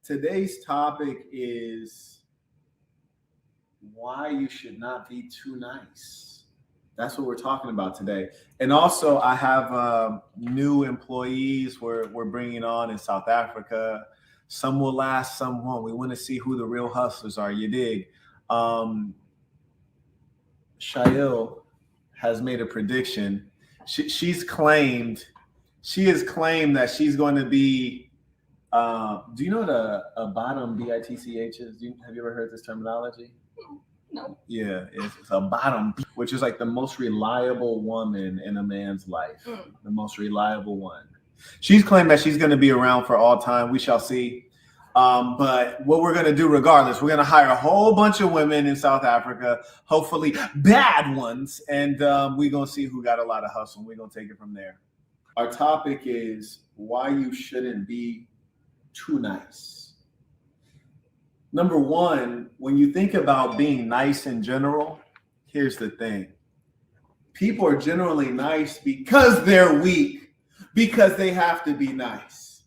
Today's topic is why you should not be too nice. That's what we're talking about today. And also, I have new employees we're bringing on in South Africa. Some will last, some won't. We want to see who the real hustlers are. You dig? Um, Shail has made a prediction. She has claimed that she's going to be. Do you know what a bottom BITCH is? Have you ever heard this terminology? No. Yeah, it's a bottom, which is like the most reliable woman in a man's life, the most reliable one. She's claimed that she's going to be around for all time. We shall see. But what we're going to do regardless, we're going to hire a whole bunch of women in South Africa, hopefully bad ones, and we're going to see who got a lot of hustle. We're going to take it from there. Our topic is why you shouldn't be too nice. Number one, when you think about being nice in general, here's the thing. People are generally nice because they're weak, because they have to be nice.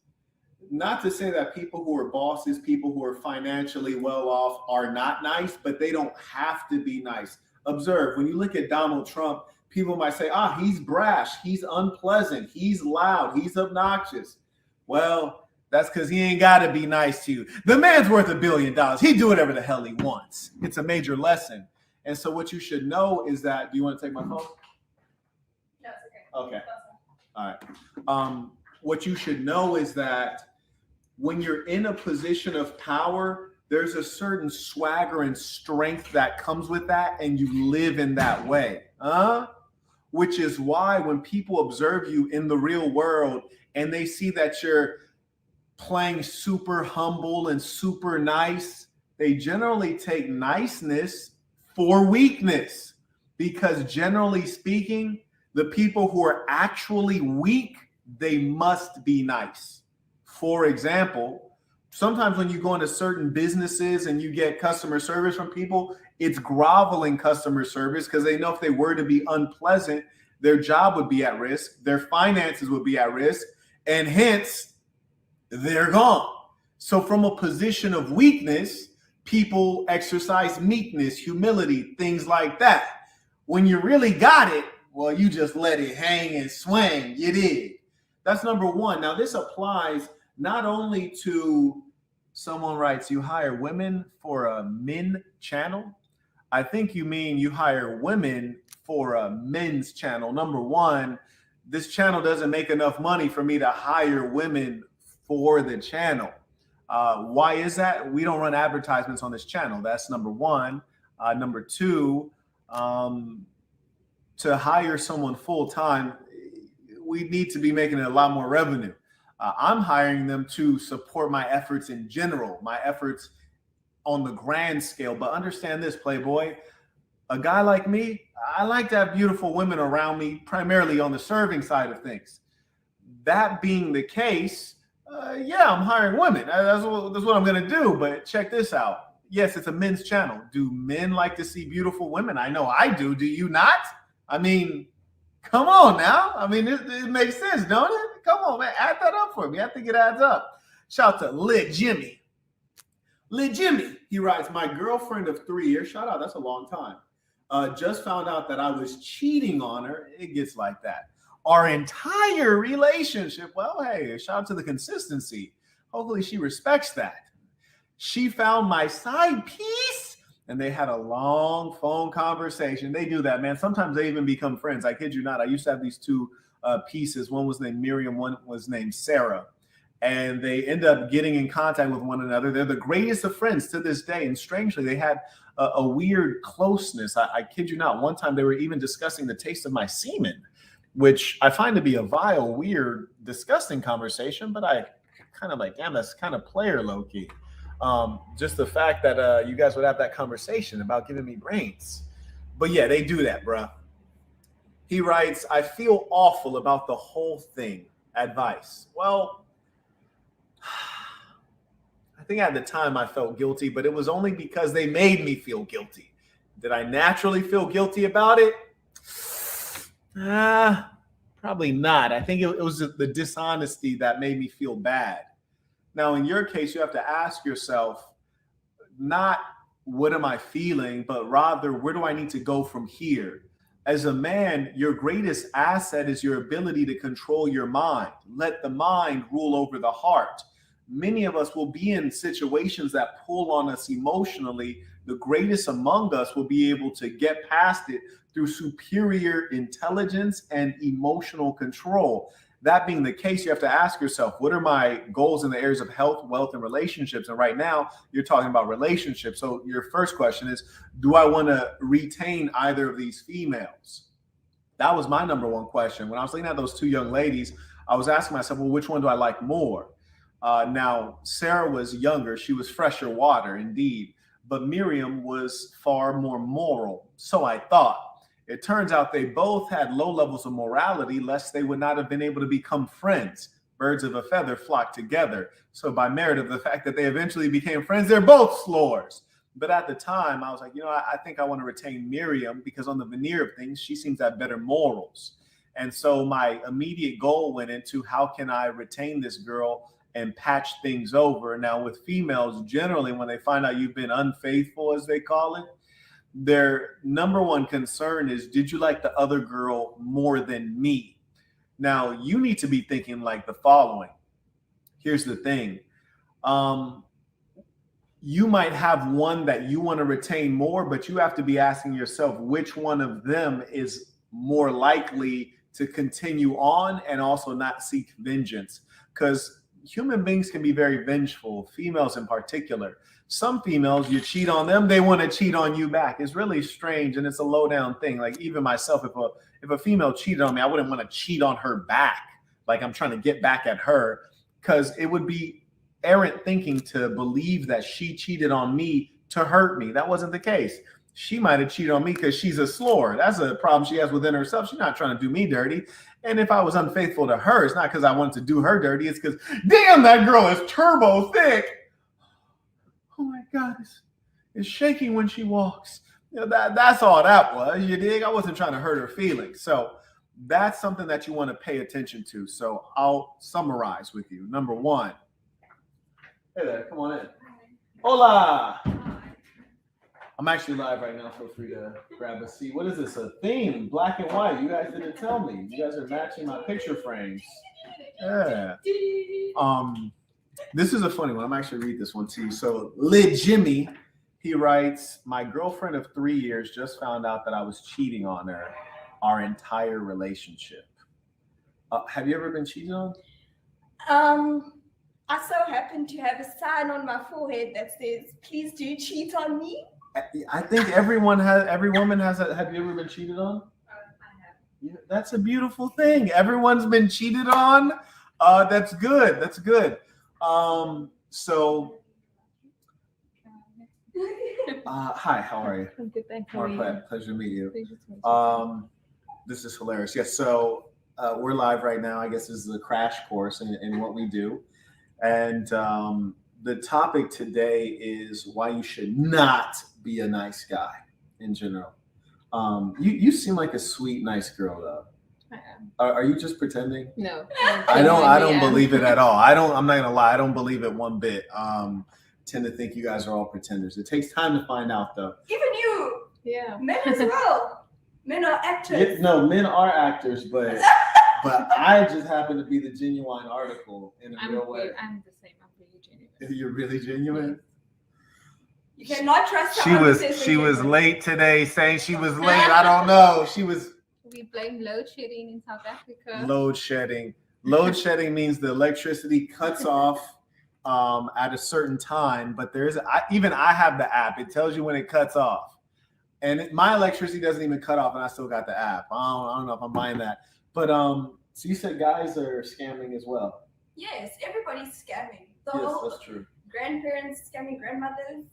Not to say that people who are bosses, people who are financially well off are not nice, but they don't have to be nice. Observe, when you look at Donald Trump, people might say, he's brash, he's unpleasant, he's loud, he's obnoxious. Well, that's because he ain't got to be nice to you. The man's worth $1 billion. He do whatever the hell he wants. It's a major lesson. And so what you should know is that, do you want to take my phone? Yes, okay. All right. What you should know is that when you're in a position of power, there's a certain swagger and strength that comes with that, and you live in that way. Which is why when people observe you in the real world and they see that you're playing super humble and super nice, they generally take niceness for weakness, because generally speaking, the people who are actually weak, they must be nice. For example, sometimes when you go into certain businesses and you get customer service from people, it's groveling customer service because they know if they were to be unpleasant, their job would be at risk, their finances would be at risk, and hence they're gone. So from a position of weakness, people exercise meekness, humility, things like that. When you really got it, well, you just let it hang and swing. You did. That's number one. Now, this applies not only to, someone writes, you hire women for a men channel. I think you mean you hire women for a men's channel. Number one, this channel doesn't make enough money for me to hire women for the channel. Why is that? We don't run advertisements on this channel. That's number one. Number two, to hire someone full time, we need to be making a lot more revenue. I'm hiring them to support my efforts in general, my efforts on the grand scale. But understand this, Playboy, a guy like me, I like to have beautiful women around me, primarily on the serving side of things. That being the case, I'm hiring women. That's what I'm going to do. But check this out. Yes, it's a men's channel. Do men like to see beautiful women? I know I do. Do you not? I mean, come on now. I mean, it makes sense, don't it? Come on, man. Add that up for me. I think it adds up. Shout out to Lit Jimmy. Lit Jimmy. He writes, my girlfriend of 3 years, shout out, that's a long time, just found out that I was cheating on her. It gets like that. Our entire relationship, well, hey, shout out to the consistency. Hopefully she respects that. She found my side piece and they had a long phone conversation. They do that, man. Sometimes they even become friends. I kid you not. I used to have these two pieces. One was named Miriam, one was named Sarah. And they end up getting in contact with one another. They're the greatest of friends to this day. And strangely, they had a weird closeness. I kid you not. One time they were even discussing the taste of my semen, which I find to be a vile, weird, disgusting conversation, but I kind of like, damn, that's kind of player low-key. Just the fact that you guys would have that conversation about giving me brains. But yeah, they do that, bro. He writes, I feel awful about the whole thing. Advice. Well, I think at the time I felt guilty, but it was only because they made me feel guilty. Did I naturally feel guilty about it? Probably not. I think it was the dishonesty that made me feel bad. Now, in your case, you have to ask yourself, not what am I feeling, but rather where do I need to go from here? As a man, your greatest asset is your ability to control your mind. Let the mind rule over the heart. Many of us will be in situations that pull on us emotionally. The greatest among us will be able to get past it through superior intelligence and emotional control. That being the case, you have to ask yourself, what are my goals in the areas of health, wealth, and relationships? And right now, you're talking about relationships. So your first question is, do I want to retain either of these females? That was my number one question. When I was looking at those two young ladies, I was asking myself, well, which one do I like more? Now, Sarah was younger. She was fresher water, indeed. But Miriam was far more moral. So I thought. It turns out they both had low levels of morality, lest they would not have been able to become friends. Birds of a feather flock together. So by merit of the fact that they eventually became friends, they're both slores. But at the time, I was like, I think I want to retain Miriam because on the veneer of things, she seems to have better morals. And so my immediate goal went into how can I retain this girl and patch things over. Now, with females, generally, when they find out you've been unfaithful, as they call it, their number one concern is, did you like the other girl more than me? Now, you need to be thinking like the following. Here's the thing. You might have one that you want to retain more, but you have to be asking yourself which one of them is more likely to continue on and also not seek vengeance. Because human beings can be very vengeful, females in particular. Some females, you cheat on them, they want to cheat on you back. It's really strange, and it's a low down thing. Like even myself, if a female cheated on me, I wouldn't want to cheat on her back. Like I'm trying to get back at her, because it would be errant thinking to believe that she cheated on me to hurt me. That wasn't the case. She might have cheated on me because she's a slore. That's a problem she has within herself. She's not trying to do me dirty. And if I was unfaithful to her, it's not because I wanted to do her dirty. It's because, damn, that girl is turbo thick. Oh my God, it's shaking when she walks. That's all that was. You dig? I wasn't trying to hurt her feelings. So that's something that you want to pay attention to. So I'll summarize with you. Number one. Hey there, come on in. Hola. I'm actually live right now. Feel free to grab a seat. What is this? A theme? Black and white. You guys didn't tell me. You guys are matching my picture frames. Yeah. This is a funny one. I'm actually read this one to you. So Lid Jimmy, he writes, my girlfriend of 3 years just found out that I was cheating on her our entire relationship. Have you ever been cheated on? I so happen to have a sign on my forehead that says, please do cheat on me. I think every woman has. Have you ever been cheated on? I have. Yeah, that's a beautiful thing. Everyone's been cheated on. That's good. That's good. So, hi, how are you? I'm good, thanks. How are you? Pleasure to meet you. Pleasure to meet you. This is hilarious. Yes, so we're live right now. I guess this is a crash course in what we do. And the topic today is why you should not be a nice guy in general. You seem like a sweet, nice girl, though. I am. Are you just pretending? No. I don't believe it at all. I'm not gonna lie. I don't believe it one bit. Tend to think you guys are all pretenders. It takes time to find out, though. Even you. Yeah. Men as well. Men are actors. No, men are actors, but I just happen to be the genuine article in a real way. I'm the same. I'm really genuine. You're really genuine. You cannot trust. She was late today, saying she was late. I don't know. We blame load shedding in South Africa. Load shedding. Load shedding means the electricity cuts off at a certain time, but I have the app. It tells you when it cuts off. And my electricity doesn't even cut off, and I still got the app. I don't know if I'm buying that. But so you said guys are scamming as well. Yes, everybody's scamming. Yes, that's true. Grandparents scamming grandmothers.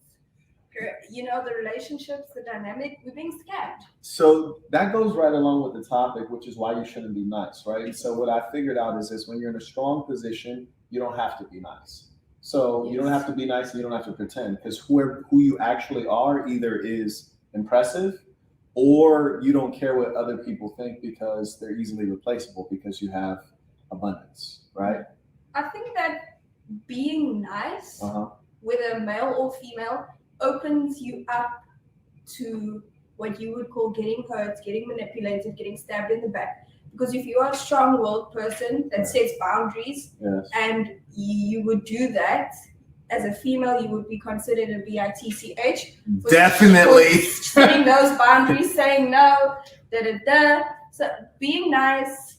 The relationships, the dynamic, we're being scammed. So that goes right along with the topic, which is why you shouldn't be nice, right? So what I figured out is this: when you're in a strong position, you don't have to be nice. So you don't have to be nice, and you don't have to pretend, because who you actually are either is impressive, or you don't care what other people think because they're easily replaceable because you have abundance, right? I think that being nice, Uh-huh. whether male or female, opens you up to what you would call getting hurt, getting manipulated, getting stabbed in the back. Because if you are a strong-willed person that sets boundaries, Yes. and you would do that as a female, you would be considered a bitch. Definitely. For setting those boundaries, saying no, So being nice,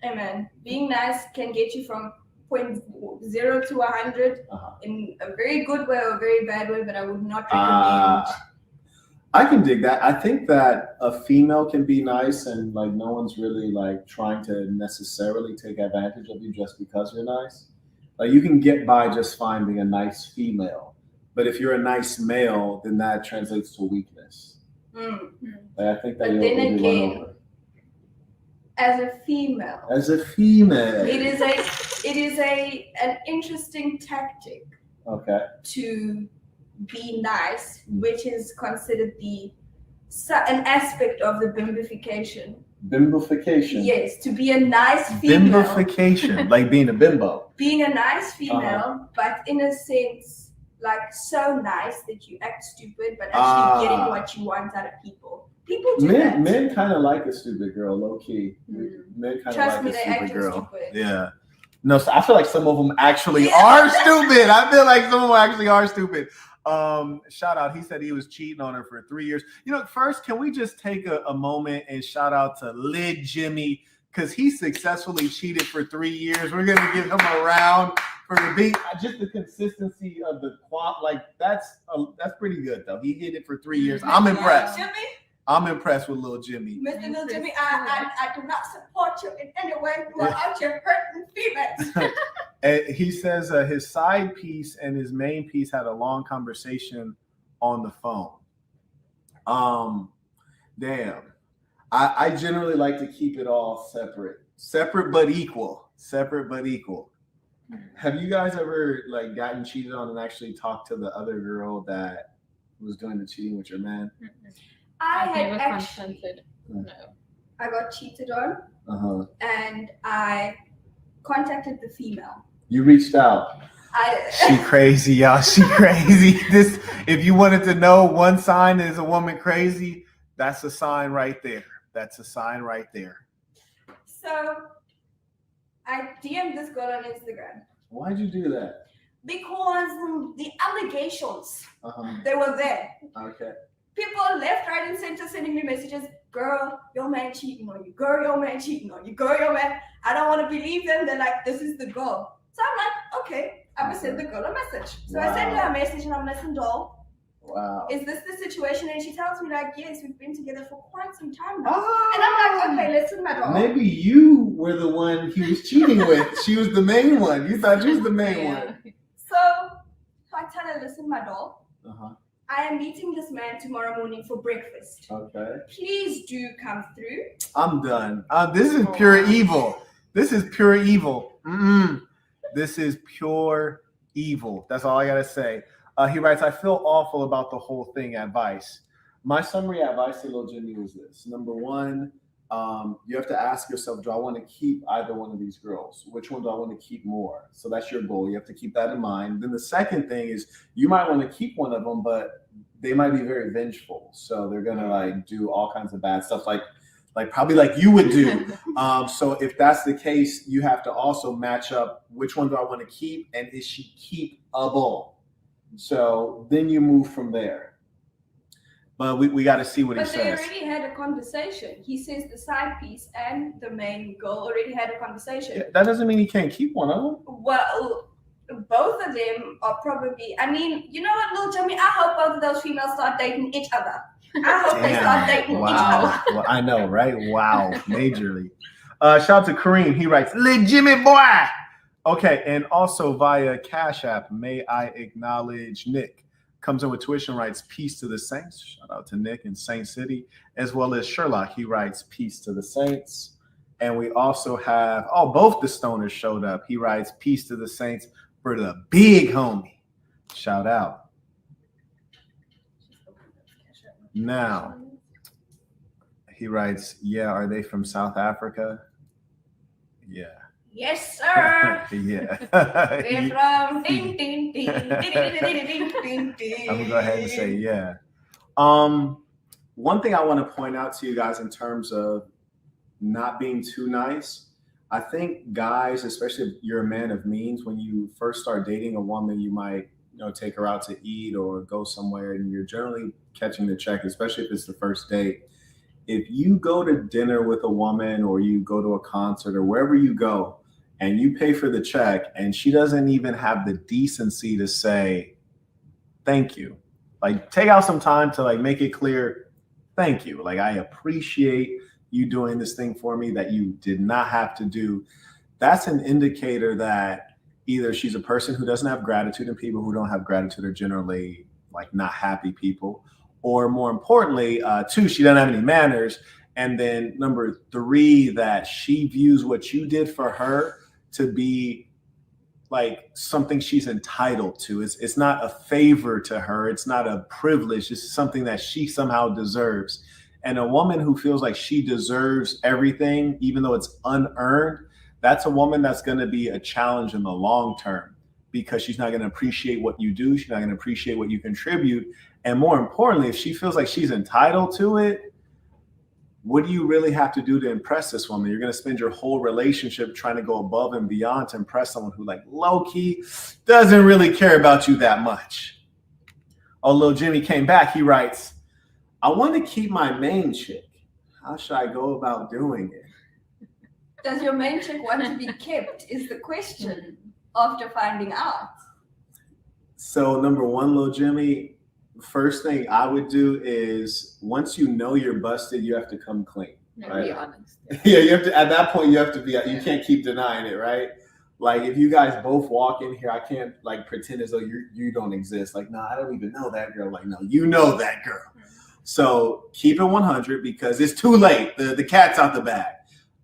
amen. Being nice can get you from point 0 to 100 in a very good way or a very bad way, but I would not recommend. I can dig that. I think that a female can be nice and like no one's really like trying to necessarily take advantage of you just because you're nice. Like you can get by just fine being a nice female. But if you're a nice male, then that translates to weakness. Mm-hmm. Like, I think that but you'll then be again, run over. As a female, it is an interesting tactic. Okay. To be nice, which is considered an aspect of the bimbification. Bimbification. Yes, to be a nice female. Bimbification, like being a bimbo. Being a nice female, but in a sense, like so nice that you act stupid, but actually getting what you want out of people. People do that. Men kind of like a stupid girl, low key. Men kind of like a stupid girl. Stupid. Yeah. No, so I feel like some of them actually are stupid. I feel like some of them actually are stupid. Shout out. He said he was cheating on her for 3 years. You know, first, can we just take a moment and shout out to Lid Jimmy, because he successfully cheated for 3 years. We're gonna give him a round for just the consistency of the like that's pretty good though. He did it for 3 years. I'm impressed. Jimmy? I'm impressed with Lil Jimmy. Mr. Lil Jimmy, I do not support you in any way. You are out here hurting females. And he says his side piece and his main piece had a long conversation on the phone. Damn. I generally like to keep it all separate but equal. Have you guys ever like gotten cheated on and actually talked to the other girl that was doing the cheating with your man? I've never consented. No. I got cheated on, and I contacted the female. You reached out. She crazy, y'all. She crazy. If you wanted to know one sign is a woman crazy, that's a sign right there. So I DM'd this girl on Instagram. Why'd you do that? Because the allegations, they were there. Okay. People left, right, and center sending me messages. Girl, your man cheating on you. Girl, your man cheating on you. Girl, your man. I don't want to believe them. They're like, this is the girl. So I'm like, okay, I'm gonna send the girl a message. So I send her a message and I'm like, listen, doll. Wow. Is this the situation? And she tells me like, yes, we've been together for quite some time now. And I'm like, okay, listen, my doll. Maybe you were the one he was cheating with. She was the main one. You thought she was the main one. So I tell her, listen, my doll. I am meeting this man tomorrow morning for breakfast. Okay. Please do come through. I'm done. This is pure evil. This is pure evil. This is pure evil. That's all I gotta say. He writes, I feel awful about the whole thing. Advice. My summary advice to Lil Jimmy was this. Number one, you have to ask yourself, do I want to keep either one of these girls? Which one do I want to keep more? So that's your goal. You have to keep that in mind. Then the second thing is you might want to keep one of them, but they might be very vengeful. So they're going to like do all kinds of bad stuff, like probably like you would do. So if that's the case, you have to also match up which one do I want to keep and is she keepable? So then you move from there. But we got to see what he says. But they already had a conversation. He says the side piece and the main girl already had a conversation. Yeah, that doesn't mean he can't keep one of them. Well, both of them are probably, I mean, you know what, Lil Jimmy? I hope both of those females start dating each other. I hope they start dating each other. Well, I know, right? Wow, majorly. Shout out to Kareem. He writes, Lil Jimmy boy. Okay, and also via Cash App, may I acknowledge Nick. Comes in with tuition, writes peace to the saints. Shout out to Nick in Saint City, as well as Sherlock. He writes peace to the saints. And we also have, both the stoners showed up. He writes peace to the saints for the big homie. Shout out. Now, he writes, yeah, are they from South Africa? Yeah. Yes, sir. Yeah. We're from ding ding ding ding ding ding ding ding ding. I'm gonna go ahead and say yeah. One thing I want to point out to you guys in terms of not being too nice, I think guys, especially if you're a man of means, when you first start dating a woman, you might take her out to eat or go somewhere, and you're generally catching the check, especially if it's the first date. If you go to dinner with a woman or you go to a concert or wherever you go and you pay for the check and she doesn't even have the decency to say thank you, like take out some time to like make it clear, thank you, like I appreciate you doing this thing for me that you did not have to do. That's an indicator that either she's a person who doesn't have gratitude, and people who don't have gratitude are generally like not happy people, or more importantly, two, she doesn't have any manners. And then number three, that she views what you did for her to be like something she's entitled to. It's not a favor to her. It's not a privilege. It's something that she somehow deserves. And a woman who feels like she deserves everything, even though it's unearned, that's a woman that's going to be a challenge in the long term, because she's not going to appreciate what you do. She's not going to appreciate what you contribute. And more importantly, if she feels like she's entitled to it, what do you really have to do to impress this woman? You're going to spend your whole relationship trying to go above and beyond to impress someone who like low-key doesn't really care about you that much. Oh, little Jimmy came back. He writes, I want to keep my main chick. How should I go about doing it? Does your main chick want to be kept is the question after finding out. So number one, little Jimmy, first thing I would do is once you know you're busted, you have to come clean. Right? Be honest. Yeah, you have to. At that point, you have to be. You can't keep denying it, right? Like if you guys both walk in here, I can't like pretend as though you don't exist. Like, no, I don't even know that girl. Like, no, you know that girl. So keep it 100 because it's too late. The cat's out the bag.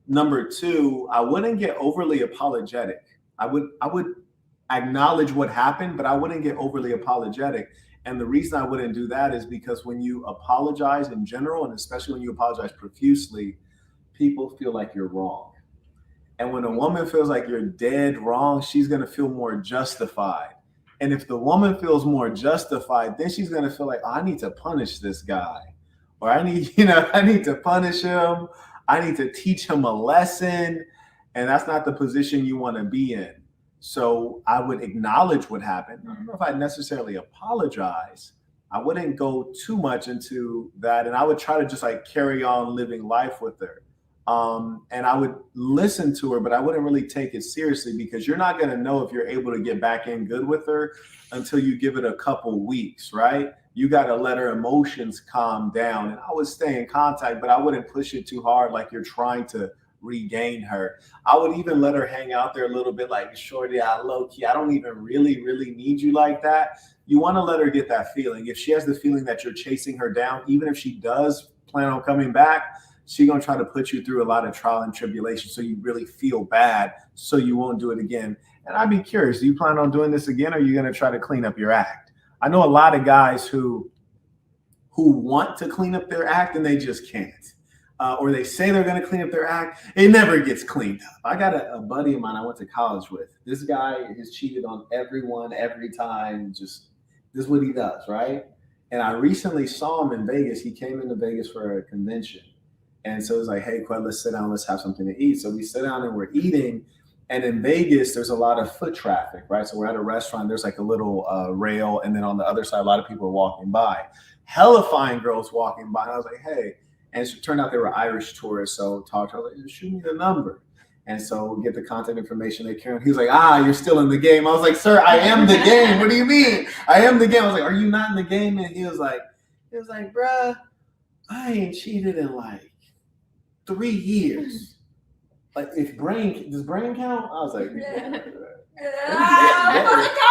Number two, I wouldn't get overly apologetic. I would acknowledge what happened, but I wouldn't get overly apologetic. And the reason I wouldn't do that is because when you apologize in general, and especially when you apologize profusely, people feel like you're wrong. And when a woman feels like you're dead wrong, she's going to feel more justified. And if the woman feels more justified, then she's going to feel like, oh, I need to punish this guy, or I need to punish him. I need to teach him a lesson. And that's not the position you want to be in. So I would acknowledge what happened. I don't know if I'd necessarily apologize. I wouldn't go too much into that. And I would try to just like carry on living life with her. And I would listen to her, but I wouldn't really take it seriously, because you're not going to know if you're able to get back in good with her until you give it a couple weeks, right? You got to let her emotions calm down. And I would stay in contact, but I wouldn't push it too hard like you're trying to regain her. I would even let her hang out there a little bit like, shorty, low key, I don't even really need you like that. You want to let her get that feeling. If she has the feeling that you're chasing her down, even if she does plan on coming back, she's going to try to put you through a lot of trial and tribulation so you really feel bad, so you won't do it again. And I'd be curious, do you plan on doing this again, or are you going to try to clean up your act? I know a lot of guys who want to clean up their act and they just can't. Or they say they're going to clean up their act. It never gets cleaned up. I got a buddy of mine I went to college with. This guy has cheated on everyone every time. Just this is what he does, right? And I recently saw him in Vegas. He came into Vegas for a convention. And so it was like, hey, Qued, let's sit down. Let's have something to eat. So we sit down and we're eating. And in Vegas, there's a lot of foot traffic, right? So we're at a restaurant. There's like a little rail. And then on the other side, a lot of people are walking by. Hella fine girls walking by. And I was like, hey. And it turned out they were Irish tourists. So talked to her, like, shoot me the number. And so we get the contact information. They carry. He was like, you're still in the game. I was like, sir, I am the game. What do you mean? I am the game. I was like, are you not in the game? And he was like, bruh, I ain't cheated in like 3 years. Like, does brain count? I was like,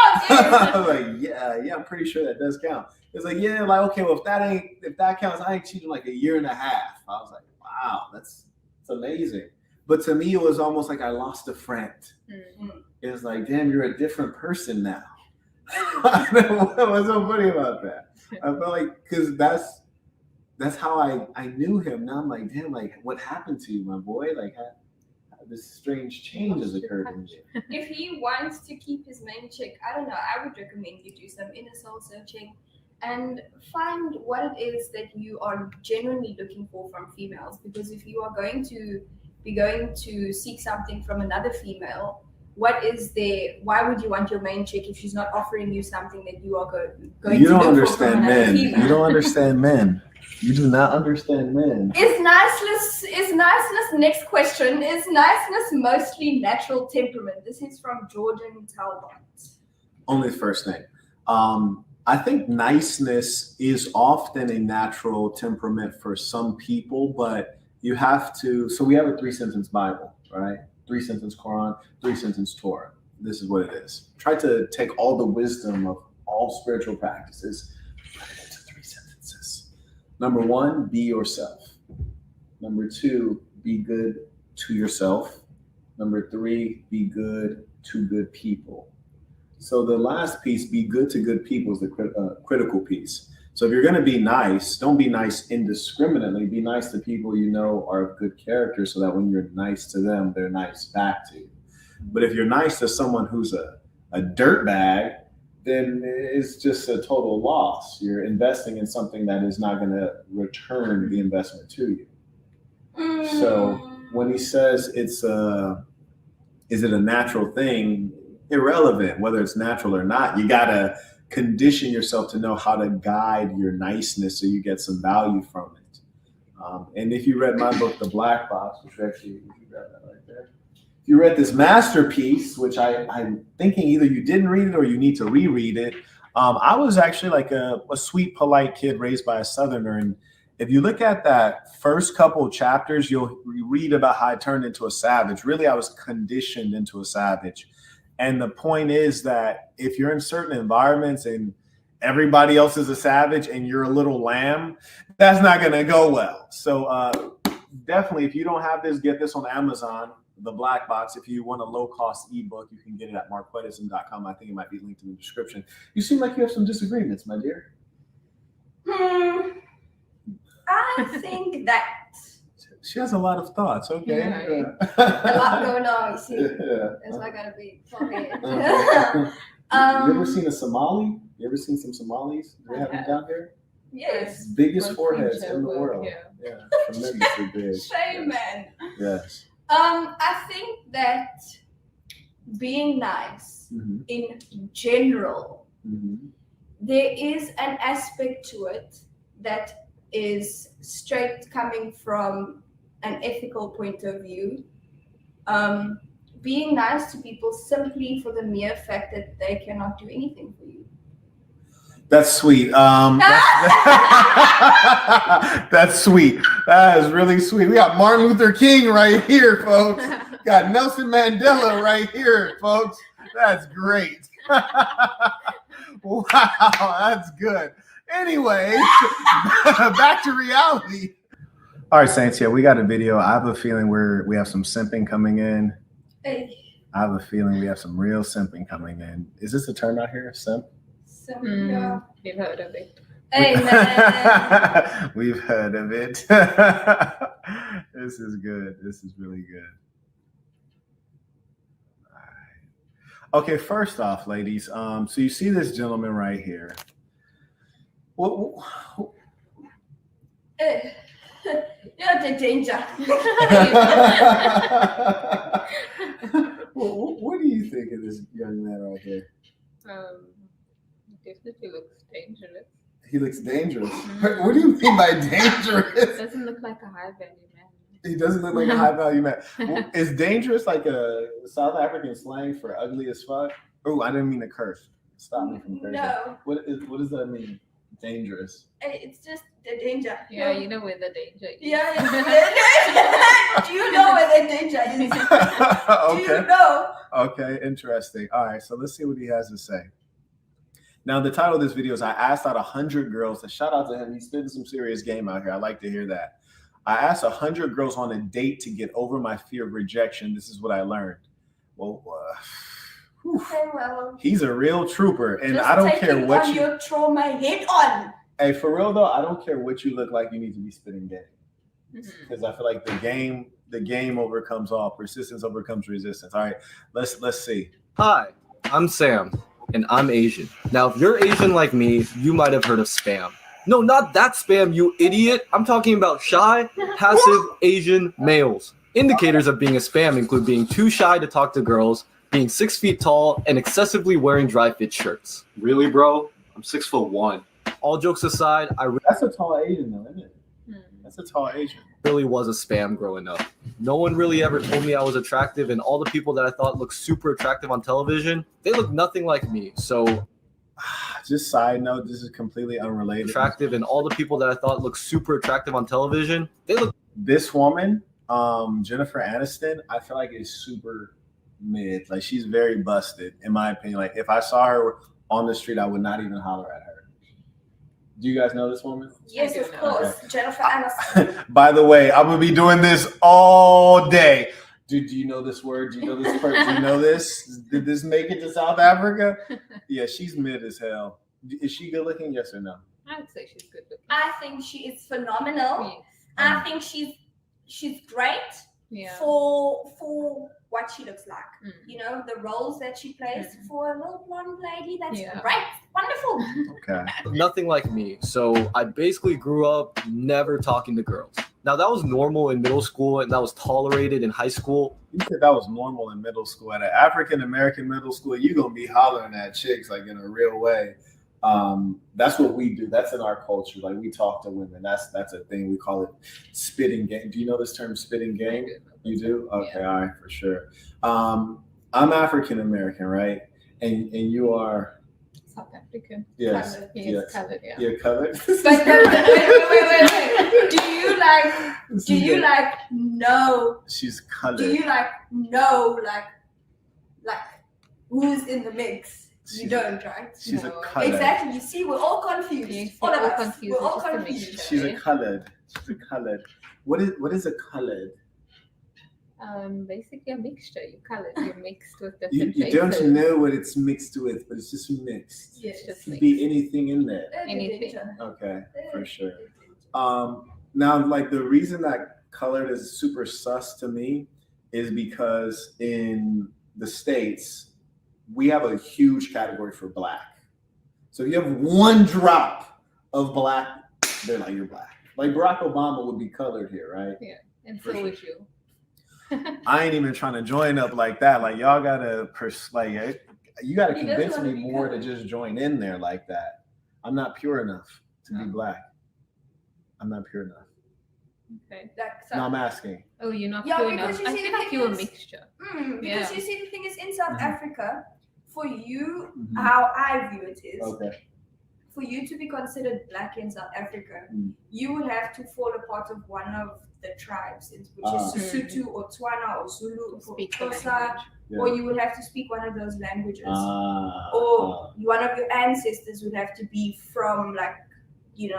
I was like, yeah, I'm pretty sure that does count. It's like, yeah, like, okay, well, if that counts, I ain't cheated like 1.5 years. I was like, wow, that's amazing. But to me, it was almost like I lost a friend. Mm-hmm. It was like, damn, you're a different person now. What's so funny about that? I felt like, because that's how I knew him. Now I'm like, damn, like, what happened to you, my boy? Like, this strange change has occurred in me. If he wants to keep his main chick, I don't know. I would recommend you do some inner soul searching and find what it is that you are genuinely looking for from females. Because if you are going to seek something from another female, what is there? Why would you want your main chick if she's not offering you something that you are going You to don't look for from understand another men. female? You don't understand men. You do not understand men. Is niceness, next question, is niceness mostly natural temperament? This is from Jordan Talbot. Only the first name. I think niceness is often a natural temperament for some people, but you have to, so we have a 3-sentence Bible, right? 3-sentence Quran, 3-sentence Torah. This is what it is. Try to take all the wisdom of all spiritual practices, put it into 3 sentences. Number 1, be yourself. Number 2, be good to yourself. Number 3, be good to good people. So the last piece, be good to good people, is the critical piece. So if you're going to be nice, don't be nice indiscriminately. Be nice to people you know are of good character, so that when you're nice to them, they're nice back to you. But if you're nice to someone who's a dirtbag, then it's just a total loss. You're investing in something that is not going to return the investment to you. So when he says is it a natural thing? Irrelevant whether it's natural or not. You got to condition yourself to know how to guide your niceness so you get some value from it. And if you read my book, The Black Box, which actually, if you grab that right there. If you read this masterpiece, which I'm thinking either you didn't read it or you need to reread it. I was actually like a sweet, polite kid raised by a Southerner. And if you look at that first couple of chapters, you'll read about how I turned into a savage. Really, I was conditioned into a savage. And the point is that if you're in certain environments and everybody else is a savage and you're a little lamb, that's not going to go well. So definitely, if you don't have this, get this on Amazon, The Black Box. If you want a low-cost ebook, you can get it at marquettism.com. I think it might be linked in the description. You seem like you have some disagreements, my dear. I think that She has a lot of thoughts. Okay. Yeah. a lot going on, you see. Yeah. That's why I gotta be okay. You ever seen a Somali? You ever seen some Somalis? Do they have them down here? Yes. Biggest foreheads in the world. Yeah. Tremendously big. Shame, man. Yes. I think that being nice Mm-hmm. in general, Mm-hmm. there is an aspect to it that is straight coming from an ethical point of view. Being nice to people simply for the mere fact that they cannot do anything for you. That's sweet. That's sweet. That is really sweet. We got Martin Luther King right here, folks. Got Nelson Mandela right here, folks. That's great. Wow, that's good. Anyway, back to reality. All right, Saints. Yeah, we got a video. I have a feeling we have some simping coming in. Hey, I have a feeling we have some real simping coming in. Is this a term out here? Simp? so, yeah. We've heard of it. Hey, man. We've heard of it. This is good. This is really good. All right. Okay, first off, ladies, so you see this gentleman right here. You're the danger. What do you think of this young man right here? Definitely looks dangerous. He looks dangerous. What do you mean by dangerous? Doesn't look like a high value man. He doesn't look like a high value man. Is dangerous like a South African slang for ugly as fuck? Oh, I didn't mean to curse. Stop me from cursing. No, What does that mean? Dangerous. it's just the danger. Yeah, you know where the danger is. Yeah. Do you know where the danger is? Do you Okay. know? Okay, interesting. All right, so let's see what he has to say. Now, the title of this video is I asked out 100 girls. And shout out to him. He's spitting some serious game out here. I like to hear that. I asked 100 girls on a date to get over my fear of rejection. This is what I learned. Well, Okay, well, he's a real trooper, and just I don't care taking what on you. your trauma head on. Hey, for real though, I don't care what you look like. You need to be spitting game Mhm. because I feel like the game the game overcomes all. Persistence overcomes resistance. All right, let's see. Hi, I'm Sam, and I'm Asian. Now, if you're Asian like me, you might have heard of spam. No, not that spam, you idiot. I'm talking about shy, passive Asian males. Indicators of being a spam include being too shy to talk to girls, being 6 feet tall, and excessively wearing dry fit shirts. Really, bro? I'm 6'1". All jokes aside, I That's a tall Asian, though, isn't it? That's a tall Asian. really was a spam growing up. No one really ever told me I was attractive, and all the people that I thought looked super attractive on television, they look nothing like me. So Just side note, this is completely unrelated. attractive, and all the people that I thought looked super attractive on television, they look. This woman, Jennifer Aniston, I feel like is super mid. Like she's very busted, in my opinion. Like if I saw her on the street, I would not even holler at her. Do you guys know this woman? Yes, I do of know. course. Jennifer Aniston. By the way, I'm gonna be doing this all day. Dude, do you know this word? Do you know this person? Do you know this? Did this make it to South Africa? Yeah, she's mid as hell. Is she good looking? Yes or no? I'd say she's good looking. I think she is phenomenal. Yes. I think she's great Yeah. for what she looks like. Mm. You know, the roles that she plays for a little blonde lady. That's Yeah. great. Wonderful. Okay. Nothing like me. So I basically grew up never talking to girls. Now that was normal in middle school and that was tolerated in high school. You said that was normal in middle school. At an African American middle school, you're gonna be hollering at chicks like in a real way. That's what we do. That's in our culture. Like we talk to women. That's a thing. We call it spitting game. Do you know this term, spitting game? You do? Okay, Yeah. all right, for sure. I'm African American, right? And you are South African. yes, Colored. Yes, yes. colored, yeah. You're colored. But wait. Do you know? She's Do colored. you know who's in the mix? You She's- don't, right? She's a No. colored. Exactly. You see, we're all confused. Yes, all we're of all us. confused. We're all It's just a confused. mixture. She's a colored. She's a colored. What is a colored? Basically a mixture. You color. You're mixed with You different don't faces. know what it's mixed with, but it's just mixed. Yes. It's just Could mixed. be anything in there. Anything. Okay, for sure. Now, like the reason that colored is super sus to me is because in the States, we have a huge category for black. So if you have one drop of black, they're like, you're black. Like Barack Obama would be colored here, right? And For so sure. would you. I ain't even trying to join up like that. Like y'all gotta you gotta He doesn't convince wanna me be more to colored. just join in there like that. I'm not pure enough to be Oh. black. I'm not pure enough. Okay. No, I'm asking. Oh, you're not Yeah, pure because enough. you I see, feel the like thing you're a is- mixture. Because Yeah. you see, the thing is, in South Mhm. Africa, for you, Mhm. how I view it is, Okay. for you to be considered black in South Africa, Mm. you would have to fall a part of one of the tribes, which Ah. is Sotho or Tswana or Zulu or Speak the Xhosa, language. or you would have to speak one of those languages. Ah, Or one of your ancestors would have to be from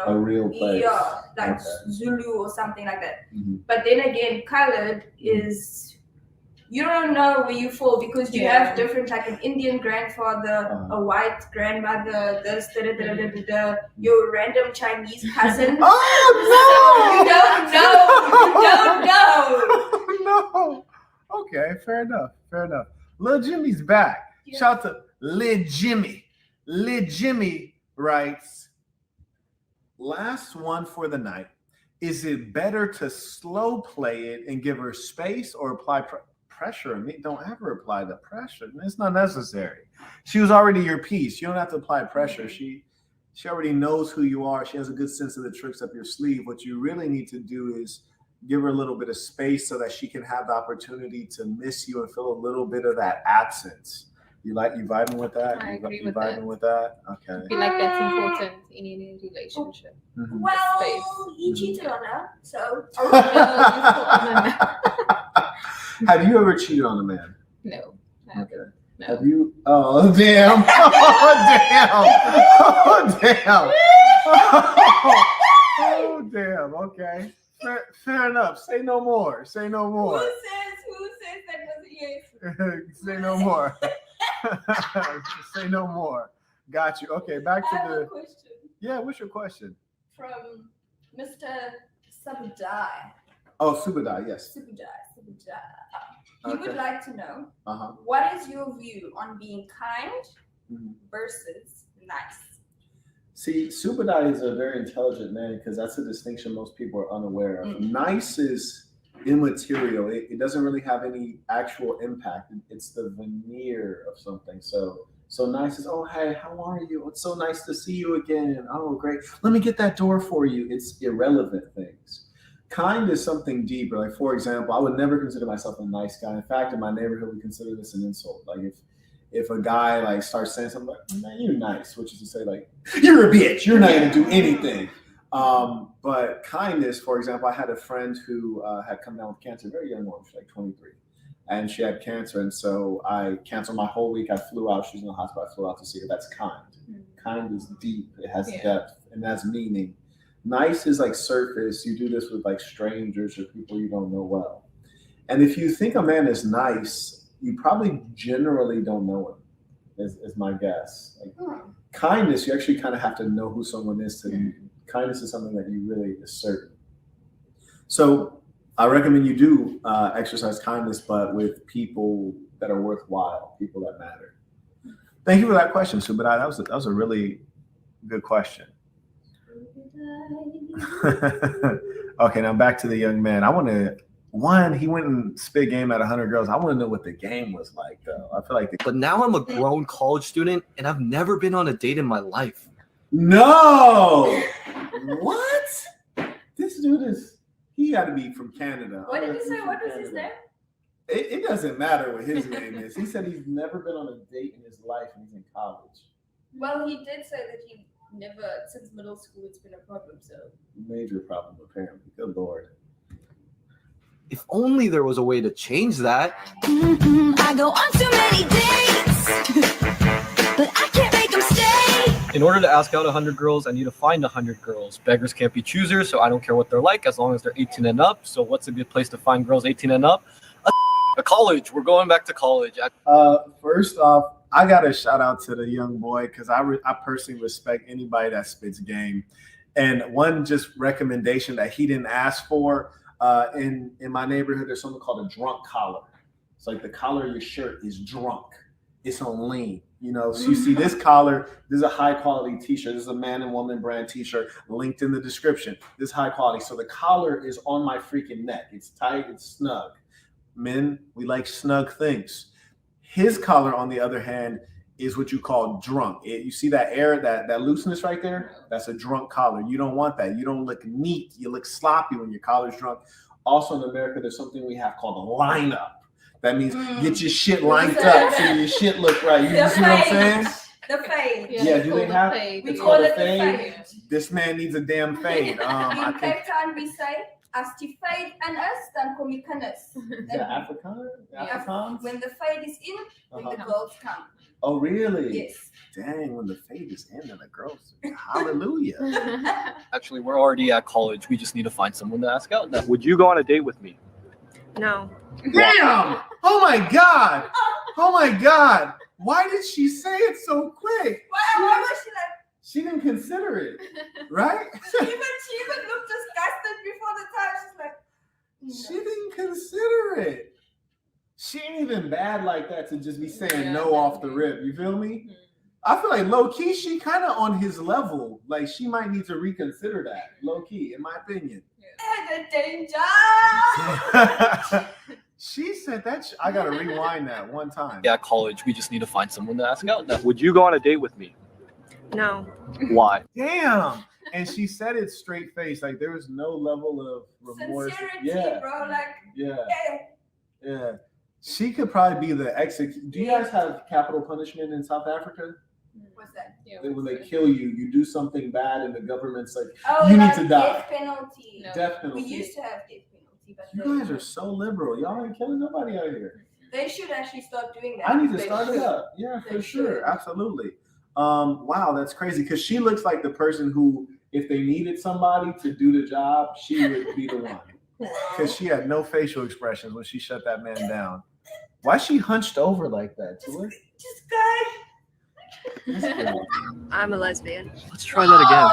a real place. yeah, like Okay. Zulu or something like that. Mhm. But then again, colored is you don't know where you fall because you Yeah. have different, like an Indian grandfather, Uh-huh. a white grandmother, this, your random Chinese cousin. Oh You don't know. no! No. Okay, fair enough. Fair enough. Lil Jimmy's back. Yeah. Shout out to Lil Jimmy. Lil Jimmy writes, last one for the night. Is it better to slow play it and give her space or apply pressure? I mean, don't ever apply the pressure. It's not necessary. She was already your piece. You don't have to apply pressure. She already knows who you are. She has a good sense of the tricks up your sleeve. What you really need to do is give her a little bit of space so that she can have the opportunity to miss you and feel a little bit of that absence. You vibing with that? I agree You with vibing that. with that? Okay. I feel like that's important in any relationship. Mhm. Well, Space. he cheated on her, so Have you ever cheated on a man? No. I haven't. Okay. No. Have you? Oh damn! Oh damn! Oh damn! Okay. Fair enough. Say no more. Say no who more. says that was a yes? Say no more. Say no more. Got you. Okay, back I to have a the. question Yeah, what's your question? from Mr. Sabadai. Oh, Subadai, yes. Subajai. He Okay. would like to know Uh-huh. what is your view on being kind Mhm. versus nice? See, Subadai is a very intelligent man because that's a distinction most people are unaware of. Nice is immaterial. It doesn't really have any actual impact. It's the veneer of something. So nice is, oh, hey, how are you? It's so nice to see you again. Oh, great. Let me get that door for you. It's irrelevant things. Kind is something deeper. Like, for example, I would never consider myself a nice guy. In fact, in my neighborhood, we consider this an insult. Like, if a guy like starts saying something like, man, you're nice, which is to say like, you're a bitch, you're not gonna do anything. But kindness, for example, I had a friend who had come down with cancer, very young woman, she's like 23, and she had cancer, and so I canceled my whole week. I flew out, she was in the hospital, I flew out to see her. That's kind. Kind is deep, it has depth, and that's meaning. Nice is like surface. You do this with like strangers or people you don't know well. And if you think a man is nice, you probably generally don't know him, is my guess. Like, kindness, you actually kind of have to know who someone is. Kindness is something that you really assert. So I recommend you do exercise kindness, but with people that are worthwhile, people that matter. Thank you for that question, Subadai. That was a really good question. Okay, now back to the young man. I want to. He went and spit game at 100 girls. I want to know what the game was like, though. I feel like But now I'm a grown college student, and I've never been on a date in my life. No! What? This dude he got to be from Canada. What did he say? What was his name? It doesn't matter what his name is. He said he's never been on a date in his life, and he's in college. Well, he did say that he never, since middle school, it's been a problem, so. Major problem, apparently. Good Lord. If only there was a way to change that. I go on too many dates, but I can't make them stay. In order to ask out 100 girls, I need to find 100 girls. Beggars can't be choosers, so I don't care what they're like as long as they're 18 and up. So what's a good place to find girls 18 and up? A college. We're going back to college. First off, I got to shout out to the young boy because I personally respect anybody that spits game. And one just recommendation that he didn't ask for, in my neighborhood, there's something called a drunk collar. It's like the collar of your shirt is drunk. It's on lean. You know, so you see this collar, this is a high quality t-shirt. This is a man and woman brand t-shirt linked in the description. This is high quality. So the collar is on my freaking neck. It's tight, it's snug. Men, we like snug things. His collar, on the other hand, is what you call drunk. You see that air, that looseness right there? That's a drunk collar. You don't want that. You don't look neat. You look sloppy when your collar's drunk. Also in America, there's something we have called a lineup. That means get your shit lined up so your shit look right. You see what I'm saying? The fade. Yeah, do they have? We call it the fade. This man needs a damn fade. In I think. Cape Town, we say, as die fade en is, dan kom je kennis. Afrikaans? When the fade is in, then the girls come. Oh, really? Yes. Dang, when the fade is in, then the girls. Hallelujah. Actually, we're already at college. We just need to find someone to ask out. Now, would you go on a date with me? No. Damn! Oh my God! Oh my God! Why did she say it so quick? Why was she like? She didn't consider it, right? She even looked disgusted before the time. She's like, She didn't consider it. She ain't even bad like that to just be saying no off the rip. You feel me? I feel like low key, she kind of on his level. Like she might need to reconsider that. Low key, in my opinion. the danger. She said that. I gotta rewind that one time. Yeah, at college. We just need to find someone to ask out. Now, would you go on a date with me? No. Why? Damn. And she said it straight face. Like there was no level of remorse. Sincerity, bro. Like, Yeah. She could probably be the exec. Do you guys have capital punishment in South Africa? What's that? When they kill you, you do something bad, and the government's like, Oh, you like need to die. Death penalty. No. Death penalty. We used to have death penalty, but You guys are so liberal. Y'all ain't killing nobody out here. they should actually start doing that. I need to They start it should. up. Yeah, for They sure. should. Absolutely. Wow, that's crazy. Because she looks like the person who, if they needed somebody to do the job, she would be the one. Because she had no facial expressions when she shut that man down. Why she hunched over like that? Just guy. I'm a lesbian. Let's try that again.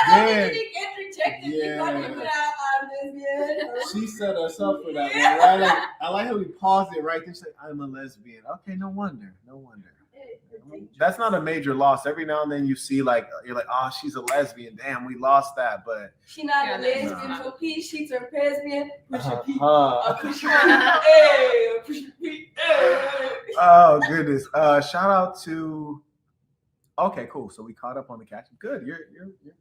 only Yeah. did he get rejected, he got Yeah. even out lesbian. She set us up for that one, right? I like how we paused it right there. She's like, I'm a lesbian. Okay, no wonder. That's not a major loss. Every now and then you see like you're like, oh, she's a lesbian. Damn, we lost that. But She not Yeah, a that's lesbian not. for peace. She's a lesbian. Push a P. uh, Push a P. Hey, push a P. Hey. oh goodness. Shout out to. Okay, cool. So we caught up on the catch. Good. You're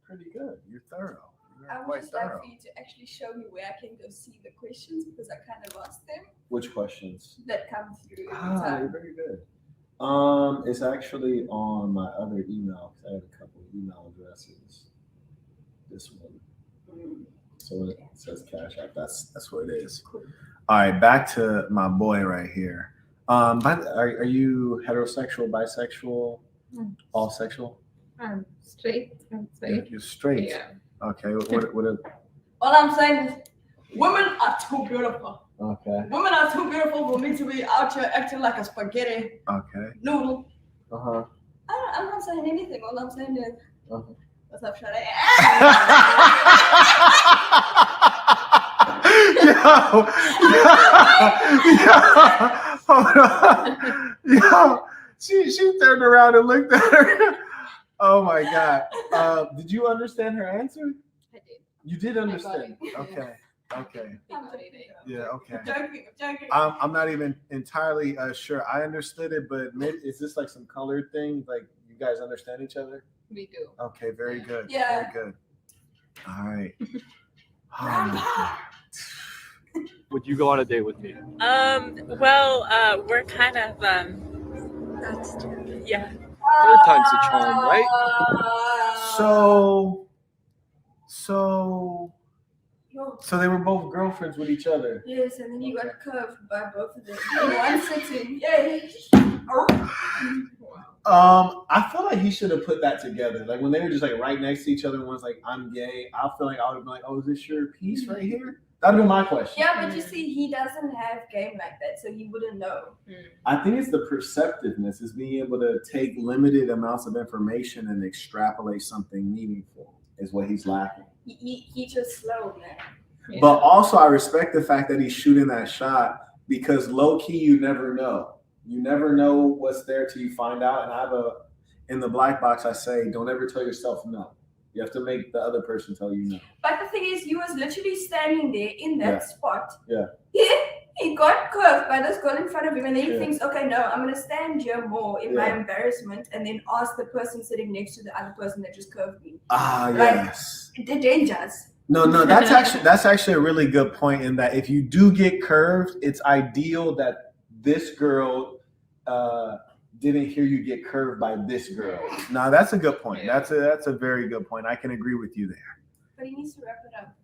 pretty good. You're thorough. You're I would quite just like thorough. for you to actually show me where I can go see the questions because I kind of lost them Which questions? that come through every Ah, you're time. very good. It's actually on my other email. 'Cause I have a couple of email addresses. This one. So when it says Cash App, That's what it is. Cool. All right, back to my boy right here. Are you heterosexual, bisexual, all sexual? I'm straight. I'm straight. You're straight. Yeah. Okay. What All I'm saying is, women are too beautiful. okay. Women are too beautiful for me to be out here acting like a spaghetti Okay. noodle. Uh-huh. I'm not saying anything. All I'm saying is, Uh-huh. what's up, Shade? Hold on. She turned around and looked at her. Oh my God. Did you understand her answer? I did. You did understand. it. Okay. Okay. I'm Yeah. Okay. joking. I'm joking. I'm not even entirely sure. I understood it, but maybe is this like some colored thing? Like you guys understand each other? We do. Okay. Very good. Yeah. Very good. All right. Would you go on a date with me? Well, we're kind of yeah. Third time's the charm, right? So they were both girlfriends with each other. Yes, and then you got curved by both of them in one sitting. Yay! I feel like he should have put that together. Like when they were just like right next to each other, and one's like, "I'm gay." I feel like I would have been like, "Oh, is this your piece right here?" That'd be my question. Yeah, but you see, he doesn't have game like that, so he wouldn't know. I think it's the perceptiveness, is being able to take limited amounts of information and extrapolate something meaningful is what he's lacking. He just slow, man. Yeah. But also, I respect the fact that he's shooting that shot because low key, you never know. You never know what's there till you find out. And I have in the black box, I say, don't ever tell yourself no. You have to make the other person tell you no. But the thing is, he was literally standing there in that Yeah. spot. Yeah. He got curved by this girl in front of him, and then he Yeah. thinks, okay, no, I'm gonna stand here more in my Yeah. embarrassment, and then ask the person sitting next to the other person that just curved me. Ah, Like- yes. The dangers. No, that's actually a really good point in that if you do get curved, it's ideal that this girl didn't hear you get curved by this girl. No, that's a good point. Yeah. That's a very good point. I can agree with you there. But he needs to wrap it up.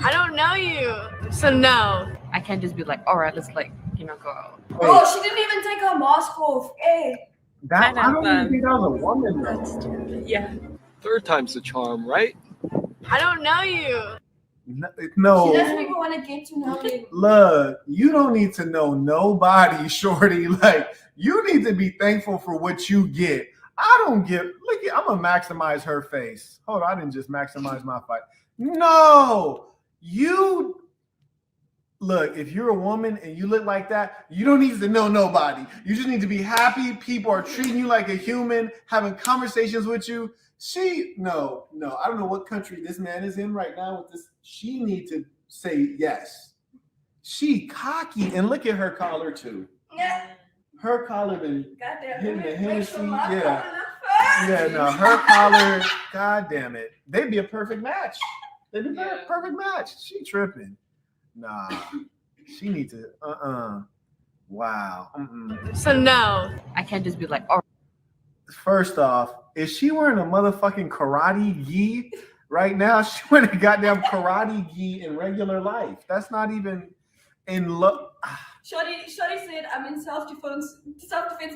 I don't know you, so no. I can't just be like, all right, let's go out. Oh, she didn't even take her mask off. Hey. That, Kind I of, don't even think that was a woman though. Yeah. Third time's the charm, right? I don't know you. No. She doesn't even want to get to know him. Look, you don't need to know nobody, shorty. Like, you need to be thankful for what you get. I don't get, look, I'm going to maximize her face. Hold on, I didn't just maximize my fight. No, look, if you're a woman and you look like that, you don't need to know nobody. You just need to be happy. People are treating you like a human, having conversations with you. No, I don't know what country this man is in right now with this. She need to say yes. She cocky, and look at her collar too. Yeah. Her collar been Goddamn. hitting the Make Hennessy. sure my Yeah, color look fine. yeah. No, her collar. God damn it, they'd be a perfect match. They'd be a Yeah. perfect match. She tripping. Nah, she need to. Wow. So no. I can't just be like, all right. First off, is she wearing a motherfucking karate gi right now? She wearing a goddamn karate gi in regular life. That's not even in love. Shorty said, I'm in self-defense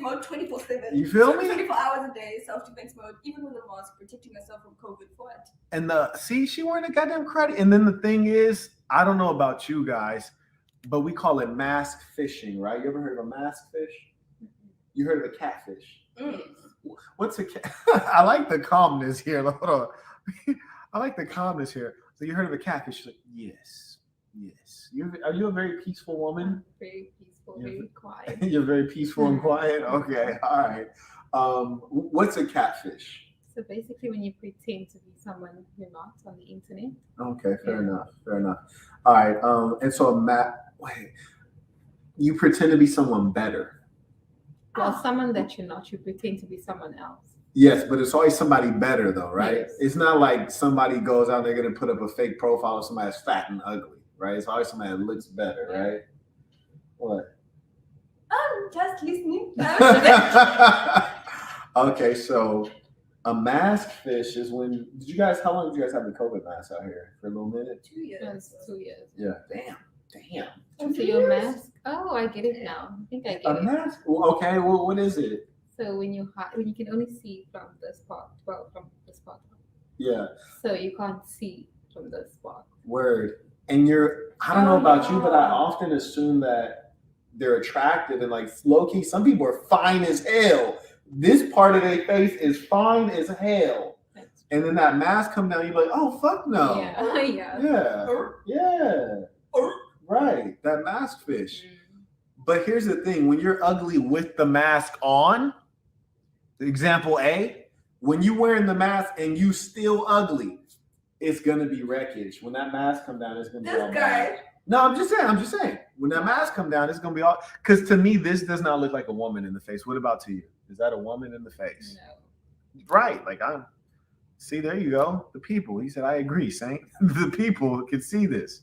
mode 24/7. You feel me? 24 hours a day, self-defense mode, even with a mask, protecting herself from COVID. For it. And she wearing a goddamn karate. And then the thing is, I don't know about you guys, but we call it mask fishing, right? You ever heard of a mask fish? You heard of a catfish? What's a I like the calmness here. Hold on. I like the calmness here. So you heard of a catfish? She's like, yes. Are you a very peaceful woman? Very peaceful, very quiet. You're very peaceful and quiet? Okay, all right. What's a catfish? So basically, when you pretend to be someone you're not on the internet. Okay, fair enough. All right. And so wait, you pretend to be someone better. Well, someone that you're not, you pretend to be someone else. Yes, but it's always somebody better though, right? Yes. It's not like somebody goes out and they're gonna put up a fake profile of somebody that's fat and ugly, right? It's always somebody that looks better, right? What? Just listening. Okay, so a mask fish is when how long did you guys have the COVID mask out here? For a little minute? 2 years. That's 2 years. Yeah, damn. So your mask. Oh, I get it now. I think I get A it. mask? Well, okay, well, what is it? So when you can only see from the spot, from the spot. Yeah, So you can't see from the spot. word. And I don't know about you, but I often assume that they're attractive and like low key, some people are fine as hell. This part of their face is fine as hell. And then that mask come down, you're like, oh, fuck no. Yeah. Right, that mask fish. But here's the thing, when you're ugly with the mask on, example A, when you wearing the mask and you still ugly, it's gonna be wreckage. When that mask come down, it's gonna be all bad. No, I'm just saying. When that mask come down, it's gonna be all, because to me, this does not look like a woman in the face. What about to you? Is that a woman in the face? No. Like, see, there you go. The people. He said, I agree, Saint. The people can see this.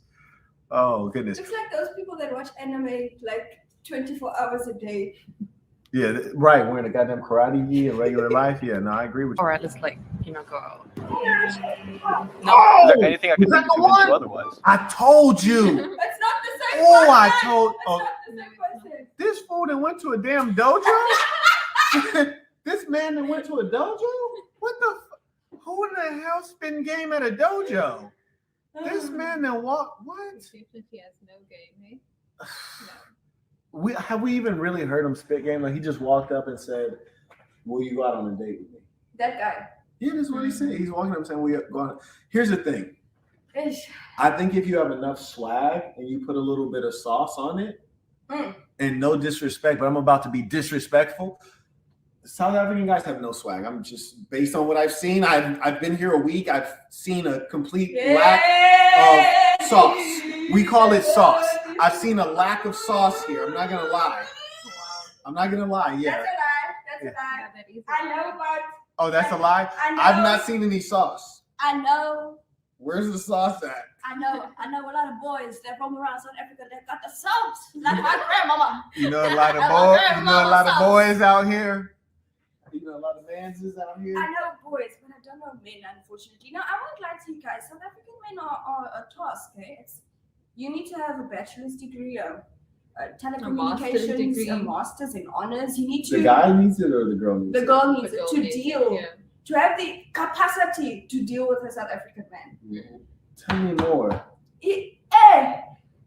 Oh, goodness. Looks like those people that watch anime like 24 hours a day. Yeah, right. Wearing a goddamn karate gi in regular life. Yeah, no, I agree with you. All right, let's like, go out. Oh, Is there anything I can do to convince you otherwise? I told you. It's not the same Oh, person. I told. It's Oh, not the same person. this fool that went to a damn dojo. This man that went to a dojo. What the? Who in the hell spin game at a dojo? This man that walked. What? Definitely has no game, eh? Have we even really heard him spit game? Like he just walked up and said, "Will you go out on a date with me?" That guy. Yeah, that's what he said. He's walking up and saying, "Will you go on?" Here's the thing. Ish. I think if you have enough swag and you put a little bit of sauce on it, and no disrespect, but I'm about to be disrespectful. South African guys have no swag. I'm just based on what I've seen. I've been here a week. I've seen a complete lack of sauce. We call it sauce. I've seen a lack of sauce here. I'm not gonna lie. Yeah. That's a lie. I know what. Oh, that's a lie. I've not seen any sauce. I know. Where's the sauce at? I know a lot of boys that roam around South Africa that got the sauce, like my grandmama. You know a lot of boys. You know a lot of boys out here. You know a lot of manses out here. I know boys, but I don't know men, unfortunately. No, I won't lie to you guys. South African men are a task. Okay, you need to have a bachelor's degree, telecommunications, a master's in honors. You need to. The guy needs it or the girl needs it? The girl needs it to deal. To have the capacity to deal with a South African man. Tell me more. The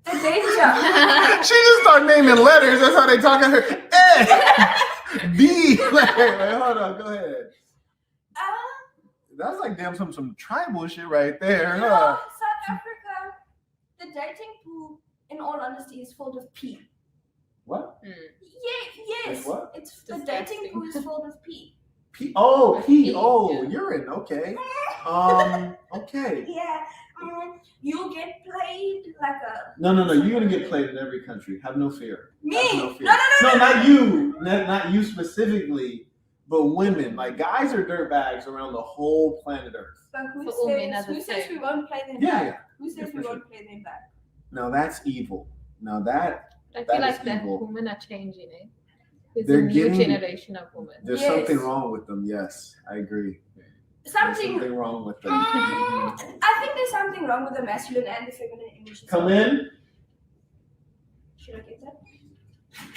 danger. She just started naming letters. That's how they talk at her. A, B. Wait, hold on. Go ahead. That's like damn some tribal shit right there. South Africa, the dating pool, in all honesty, is full of pee. What? Yes. Like what? It's the dating pool is full of pee. P. Oh, P. Oh, urine. Okay. Okay. Yeah. You'll get played like a. No. You're gonna get played in every country. Have no fear. Me? Have no fear. No. No, not you. Not you specifically, but women. Like guys are dirtbags around the whole planet Earth. But who For all men are the says we same. won't play them Yeah. back? Who says we won't play them back? Now that's evil. Now that I That feel is like that evil. women are changing, eh? There's They're a new getting- generation of women. there's Yes. something wrong with them. Yes, I agree. There's Something. something wrong with them. I think there's something wrong with the masculine and the feminine images. Come in. Should I get that?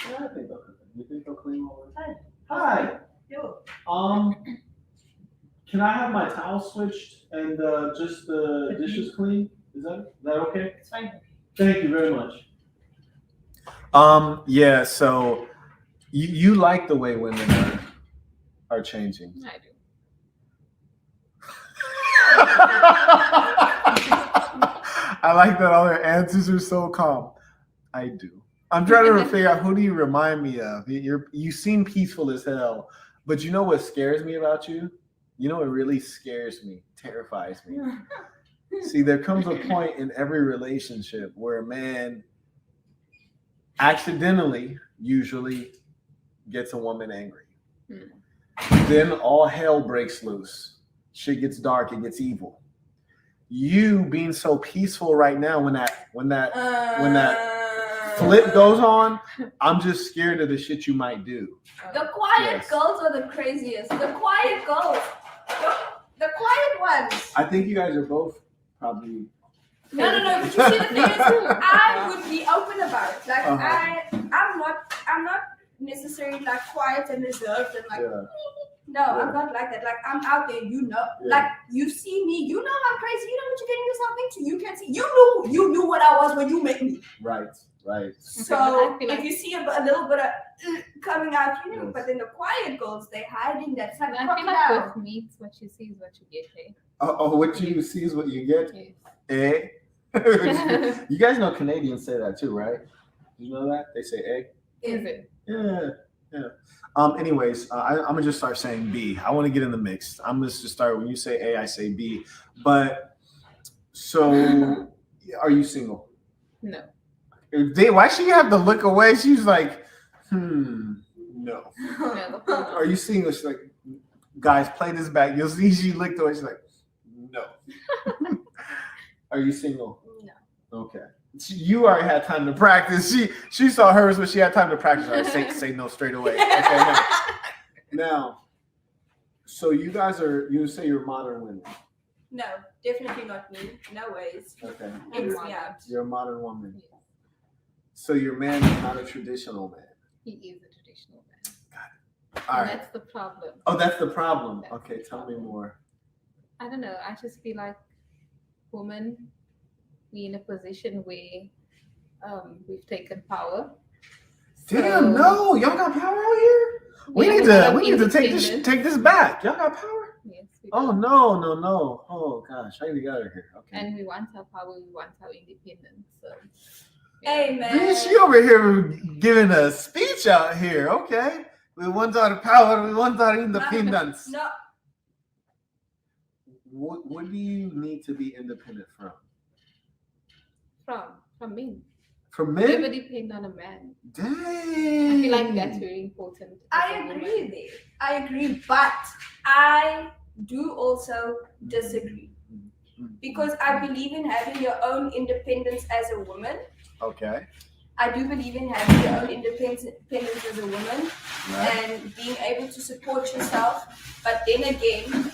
Yeah, I think they'll clean. You think they'll clean all the time? Hi. Yo. Can I have my towel switched and just the dishes clean? Is that okay? It's fine. Thank you very much. Yeah. So you like the way women are are changing? I do. I like that all their answers are so calm. I do. I'm trying to figure out who do you remind me of? You seem peaceful as hell, but you know what scares me about you? You know what really scares me, terrifies me. See, there comes a point in every relationship where a man accidentally usually gets a woman angry. Then all hell breaks loose. Shit gets dark, it gets evil. You being so peaceful right now when that flip goes on, I'm just scared of the shit you might do. The quiet girls are the craziest. The quiet girls. The quiet ones. I think you guys are both probably. No. But you see, the thing is, I would be open about it. Like I'm not necessarily like quiet and reserved and like. Yeah. No, I'm not like that. Like I'm out there, you know. Yeah. Like you see me, you know I'm crazy. You know what you're getting yourself into. You can see. You knew what I was when you met me. Right. So if you see a little bit of coming out, you know. Yes. But then the quiet girls, they hiding that. It's like I feel like crocodile. with me, it's what you see is what you get. Hey? What you see is what you get. Yes. Egg. You guys know Canadians say that too, right? You know that they say egg. Is it? Yeah. Anyways, I'm gonna just start saying B. I want to get in the mix. I'm just start when you say A, I say B. But so, are you single? No. Why she have to look away? She's like, no. No. Are you single? She's like, guys, play this back. You'll see she looked away. She's like, no. Are you single? No. Okay. You already had time to practice. She saw hers, but she had time to practice. All right, say no straight away. Okay, now, so you guys you say you're modern women. No, definitely not me. No ways. Okay. It's me out. You're a modern woman. Yes. So your man is not a traditional man. He is a traditional man. All And right. that's the problem. Oh, that's the problem. That's Okay, the tell me problem. more. I don't know. I just feel like women, we in a position where we've taken power. Damn, no, y'all got power out here. We need to take this back. Y'all got power. Yes. We Oh do. no. Oh gosh, I need to get out of here. Okay. And we want our power. We want our independence. So. Hey Man, man. she over here giving a speech out here. Okay, we want our power. We want our independence. No. What do you need to be independent from? From men. From Never men? depend on a man. Dang. I feel like that's very important. as a I woman. agree there. I agree, but I do also disagree because I believe in having your own independence as a woman. Okay. I do believe in having your own independence as a woman Right. and being able to support yourself. But then again,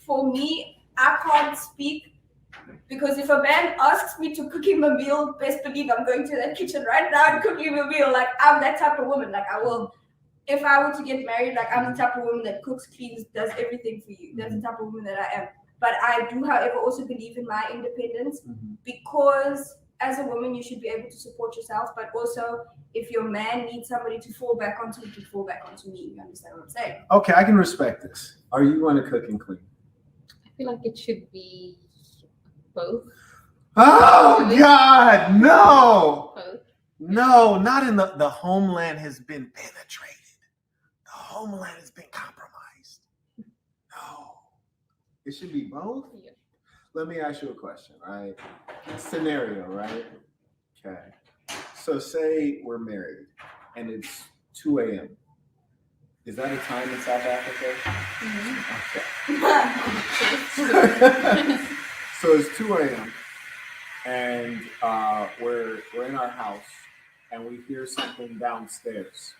for me, I can't speak because if a man asks me to cook him a meal, best believe I'm going to that kitchen right now and cook him a meal. Like I'm that type of woman. Like I will. If I were to get married, like I'm the type of woman that cooks, cleans, does everything for you. That's the type of woman that I am. But I do, however, also believe in my independence because as a woman, you should be able to support yourself. But also, if your man needs somebody to fall back onto, you can fall back onto me. You understand what I'm saying? Okay, I can respect this. Are you going to cook and clean? I feel like it should be both. Oh God, no! Both. No, not in the homeland has been penetrated. The homeland has been compromised. No, it should be both. Yeah. Let me ask you a question, right? Scenario, right? Okay. So say we're married and it's 2 a.m. Is that a time in South Africa? Okay. So it's 2 a.m. and we're in our house and we hear something downstairs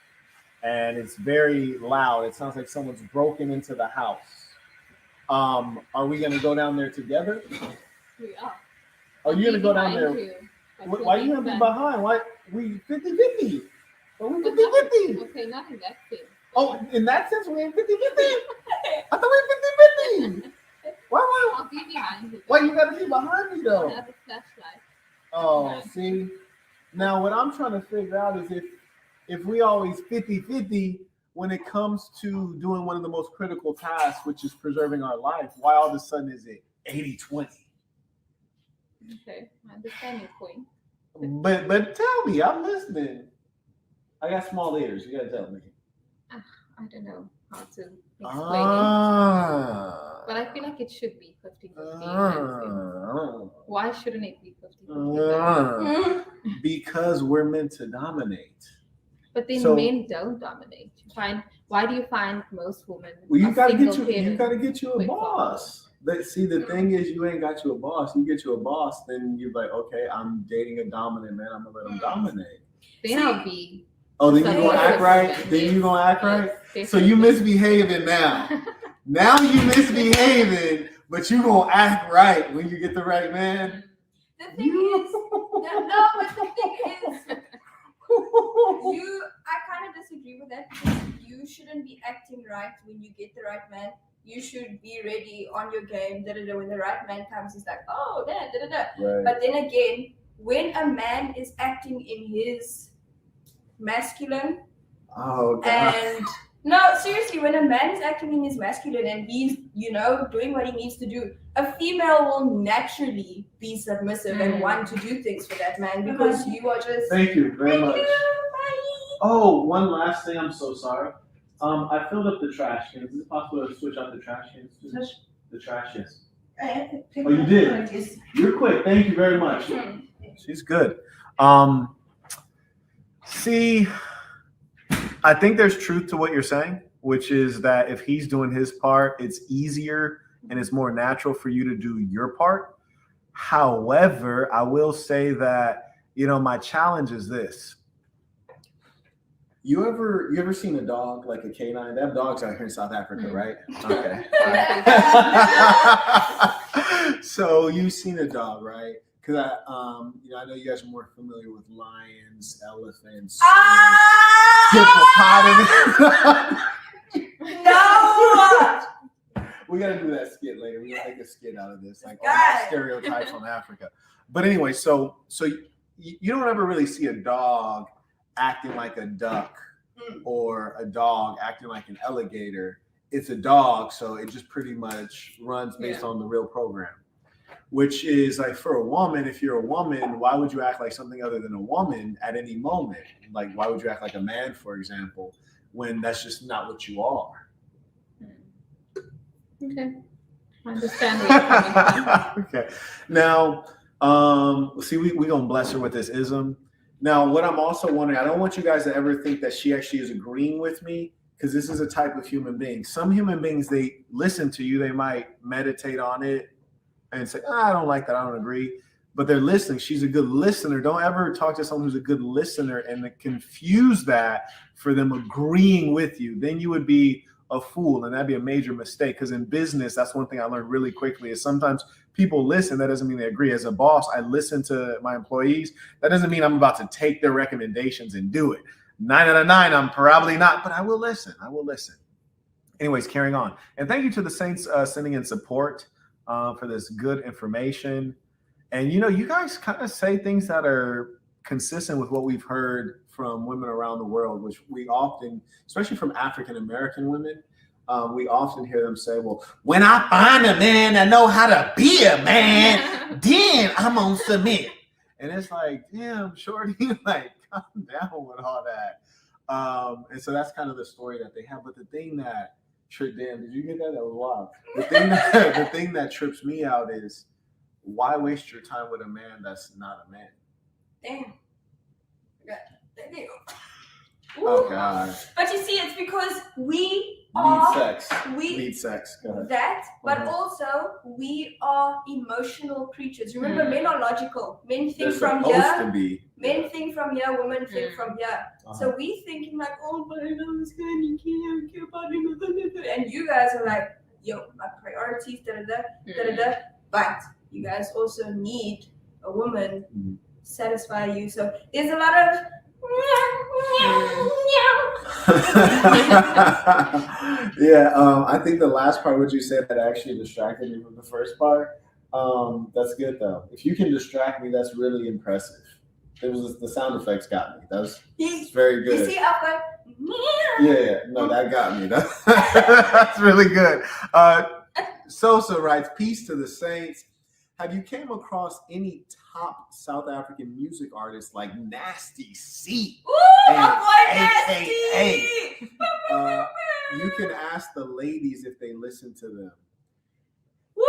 and it's very loud. It sounds like someone's broken into the house. Are we gonna go down there together? We are. Are you gonna go down there? Why are you gonna be behind? Why we 50-50? Are we 50-50? Okay, not in that sense. Oh, in that sense, we ain't 50-50. I thought we were 50-50. Why? I'll be behind you. Why you gotta be behind me though? I have a flashlight. Oh, see. Now what I'm trying to figure out is if we always 50-50, when it comes to doing one of the most critical tasks, which is preserving our life, why all of a sudden is it 80-20? Okay, I understand your point. But tell me, I'm listening. I got small ears. You gotta tell me. I don't know how to explain it, Ah. but I feel like it should be 50-50. Why shouldn't it be 50-50? Because we're meant to dominate. But then So- men don't dominate. Why do you find most women? Well, you are gotta get single you parents gotta get you a with boss. See, the thing is, you ain't got you a boss. You get you a boss, then you're like, okay, I'm dating a dominant man. I'm gonna let him dominate. Then I'll be. Oh, then you So- gonna act right? Then you gonna act right? So you misbehaving now. Now you misbehaving, but you gonna act right when you get the right man. The thing is, no, but the thing is, I kind of disagree with that because you shouldn't be acting right when you get the right man. You should be ready on your game. When the right man comes, it's like, oh, Right. But then again, when a man is acting in his masculine, Oh God. and no, seriously, when a man is acting in his masculine and he's, doing what he needs to do, a female will naturally be submissive and want to do things for that man because you are just. Thank you very much. Bye. Oh, one last thing. I'm so sorry. I filled up the trash cans. Is it possible to switch out the trash cans? The trash cans. Oh, you did? You're quick. Thank you very much. She's good. See, I think there's truth to what you're saying, which is that if he's doing his part, it's easier and it's more natural for you to do your part. However, I will say that, my challenge is this. You ever seen a dog, like a canine? They have dogs out here in South Africa, right? Okay. So you've seen a dog, right? Because I know you guys are more familiar with lions, elephants, hippopotamus. No! We gotta do that skit later. We gotta make a skit out of this, like all Guys. the stereotypes on Africa. But anyway, so you don't ever really see a dog acting like a duck or a dog acting like an alligator. It's a dog, so it just pretty much runs based on the real program. Which is like for a woman, if you're a woman, why would you act like something other than a woman at any moment? Like, why would you act like a man, for example, when that's just not what you are? Okay, I understand where you're coming from. Okay. Now, see, we're going to bless her with this ism. Now, what I'm also wondering, I don't want you guys to ever think that she actually is agreeing with me, because this is a type of human being. Some human beings, they listen to you, they might meditate on it and say, I don't like that, I don't agree. But they're listening. She's a good listener. Don't ever talk to someone who's a good listener and confuse that for them agreeing with you. Then you would be a fool, and that'd be a major mistake. Because in business, that's one thing I learned really quickly is sometimes people listen. That doesn't mean they agree. As a boss, I listen to my employees. That doesn't mean I'm about to take their recommendations and do it. 9 out of 9, I'm probably not, but I will listen. I will listen. Anyways, carrying on. And thank you to the Saints sending in support for this good information. And, you guys kind of say things that are consistent with what we've heard from women around the world, which we often, especially from African-American women, we often hear them say, well, when I find a man that know how to be a man, then I'm going to submit. And it's like, damn, shorty, like, calm down with all that. And so that's kind of the story that they have. But the thing that, damn, did you get that? That was wild. The thing that trips me out is, why waste your time with a man that's not a man? Damn. Oh God. But you see, it's because we Need sex. Go ahead. that, but Mhm. also we are emotional creatures. Remember, men are logical. Men think They're from supposed here. to be. Men think from here, women think Mm. from here. Uh-huh. So we thinking like, oh, but I know this guy, and I care about him. And you guys are like, yo, my priorities, da-da-da. But you guys also need a woman Mhm. satisfy you. So there's a lot of Yeah, I think the last part, what you said, that actually distracted me from the first part. That's good though. If you can distract me, that's really impressive. The sound effects got me. That's very You good. see, I've got Yeah, no, that got me. That's really good. Sosa writes, peace to the saints. Have you came across any top South African music artists like Nasty C? Ooh, and my boy AKA? Nasty! You can ask the ladies if they listen to them. Woo!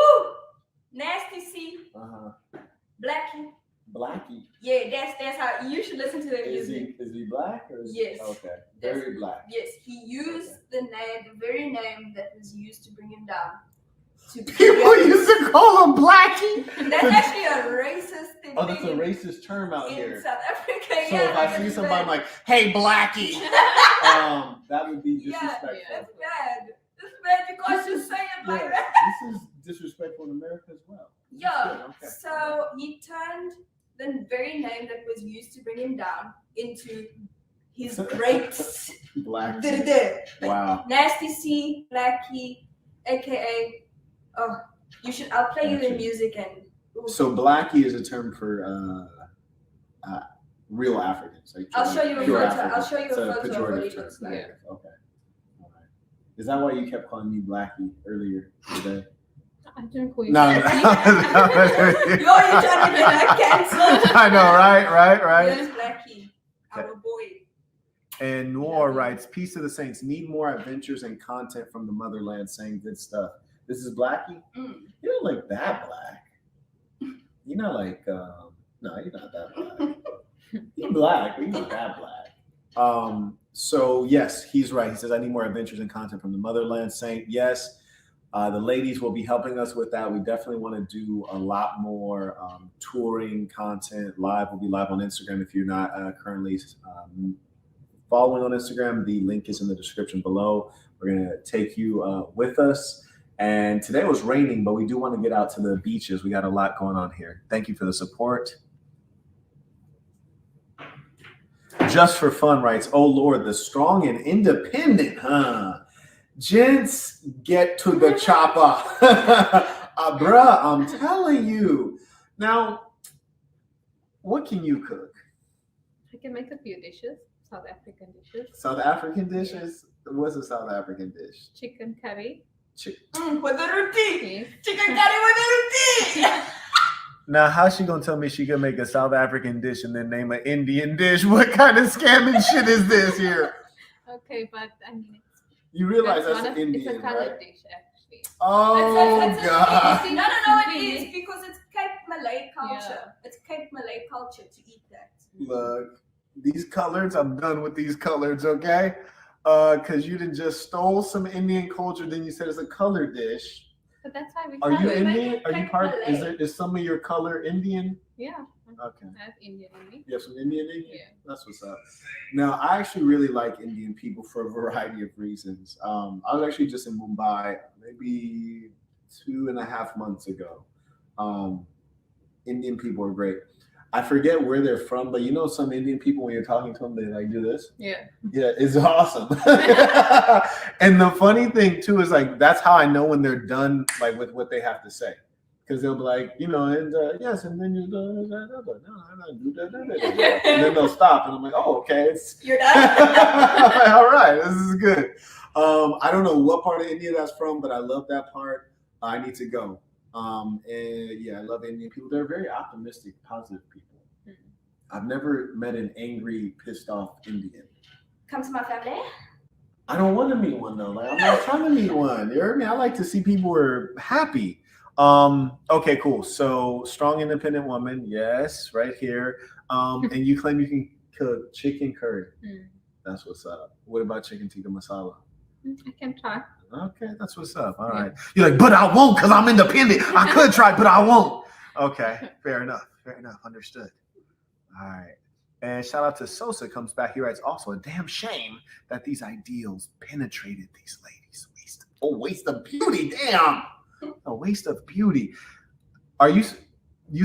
Nasty C, Blackie. Blackie. Yeah, that's how you should listen to their Is music. he black or is Yes. Okay. Very black. Yes, he used the very name that was used to bring him down. People used to call him Blackie. That's actually a racist thing. Oh, that's a racist term out in here. South Africa. So Yeah, if I see somebody, I'm like, hey, Blackie. That would be disrespectful. Yeah, that's bad. That's bad because you say it like that. This is disrespectful in America as well. Yeah. Okay. So he turned the very name that was used to bring him down into his great Blackie. Wow. Nasty C, Blackie, aka. Oh, you should. I'll play you the music and. Ooh. So Blackie is a term for real Africans. Like I'll show you a pure photo. I'll Africans. show you It's a photo of pejorative what he term. looks like. Okay. All right. Is that why you kept calling me Blackie earlier today? I didn't call you. No. You're trying to get canceled. I know, right? Yes, Blackie, our boy. And Noor writes, peace to the saints. Need more adventures and content from the motherland saying good stuff. This is Blackie. You don't look that black. You're not like, no, you're not that black. You're black, but you're not that black. So yes, he's right. He says, I need more adventures and content from the motherland saying yes. The ladies will be helping us with that. We definitely want to do a lot more touring content live. We'll be live on Instagram. If you're not currently following on Instagram, the link is in the description below. We're going to take you with us. And today was raining, but we do want to get out to the beaches. We got a lot going on here. Thank you for the support. Just for fun writes, oh Lord, the strong and independent, huh? Gents, get to the chopper. Bruh, I'm telling you. Now, what can you cook? I can make a few dishes, South African dishes. South African dishes? What's a South African dish? Chicken curry. With the roti. Yes. Chicken curry with the roti. Now, how's she gonna tell me she can make a South African dish and then name an Indian dish? What kind of scamming shit is this here? Okay, but I mean, You realize that's one of- Indian, it's a colored right? dish, actually. Oh, God. No, it is because it's Cape Malay culture. Yeah. It's Cape Malay culture to eat that. Look, these coloreds, I'm done with these coloreds, okay? Because you didn't just stole some Indian culture, then you said it's a color dish. But that's why we Are you call it. Indian? Are you Cape part? Malay. Is some of your color Indian? Yeah, Okay. I have Indian in me. You have some Indian in you? Yeah. That's what's up. Now, I actually really like Indian people for a variety of reasons. I was actually just in Mumbai maybe 2.5 months ago. Indian people are great. I forget where they're from, but you know some Indian people, when you're talking to them, they like do this. Yeah. Yeah, it's awesome. And the funny thing too is like that's how I know when they're done like with what they have to say, because they'll be like, you know, and yes, and then you do that, and then they'll stop, and I'm like, oh, okay, it's You're done. all right, this is good. I don't know what part of India that's from, but I love that part. I need to go. And yeah, I love Indian people. They're very optimistic, positive people. I've never met an angry, pissed off Indian. Come to my family. I don't want to meet one though. Like I'm not trying to meet one. You heard me? I like to see people who are happy. Okay, cool. So strong, independent woman. Yes, right here. And you claim you can cook chicken curry. That's what's up. What about chicken tikka masala? I can try. Okay, that's what's up. All right. You're like, but I won't because I'm independent. I could try, but I won't. Okay, fair enough. Fair enough. Understood. All right. And shout out to Sosa comes back. He writes, also a damn shame that these ideals penetrated these ladies. Waste of beauty. Damn. A waste of beauty. Are you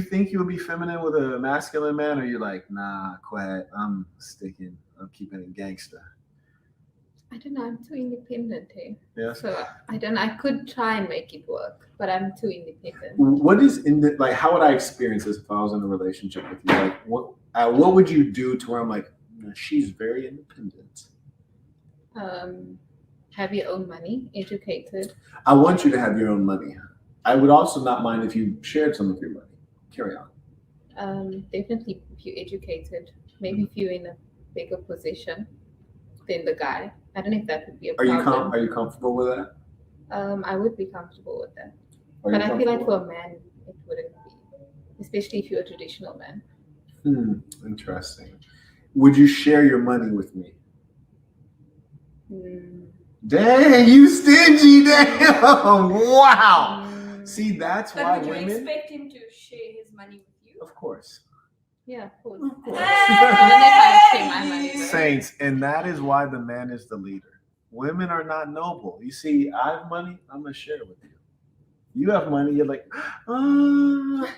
think you'll be feminine with a masculine man, or you're like, nah, quiet. I'm keeping it gangster. I don't know. I'm too independent here. Yeah. So I don't. I could try and make it work, but I'm too independent. What is like? How would I experience this if I was in a relationship with you? Like, what would you do to where I'm like, she's very independent. Have your own money, educated. I want you to have your own money. I would also not mind if you shared some of your money. Carry on. Definitely if you're educated, maybe if you're in a bigger position than the guy. I don't know if that would be a Are you problem. are you comfortable with that? I would be comfortable with that. Are you But I feel like comfortable for a man, it wouldn't be. Especially if you're a traditional man. Interesting. Would you share your money with me? Dang, you stingy, damn. Wow. See, that's But why would you women. expect him to share his money with you? Of course. Yeah, of course. Of course. I don't know if I share my money, though. Saints, and that is why the man is the leader. Women are not noble. You see, I have money, I'm gonna share it with you. You have money, you're like,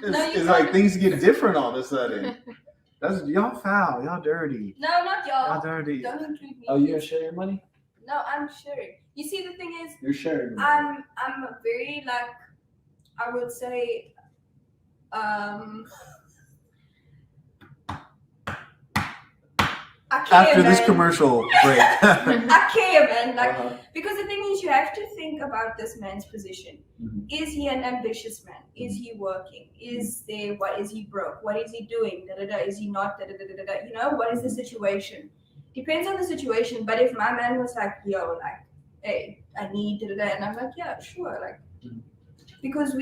it's like things get different all of a sudden. That's y'all foul, y'all dirty. No, not y'all. Y'all dirty. Don't include me. Oh, you gonna share your money? No, I'm sharing. You see, the thing is, You're sharing. Your money. I'm a very like, I would say, I care, After this man. commercial break. I care, man. Like, Uh-huh. because the thing is, you have to think about this man's position. Mhm. Is he an ambitious man? Is he working? Is there? What is he broke? What is he doing? Da, da, da. Is he not? Da, da, da, da, da. You know, what is the situation? Depends on the situation. But if my man was like, yo, like, hey, I need da, da, da, and I'm like, yeah, sure, like, because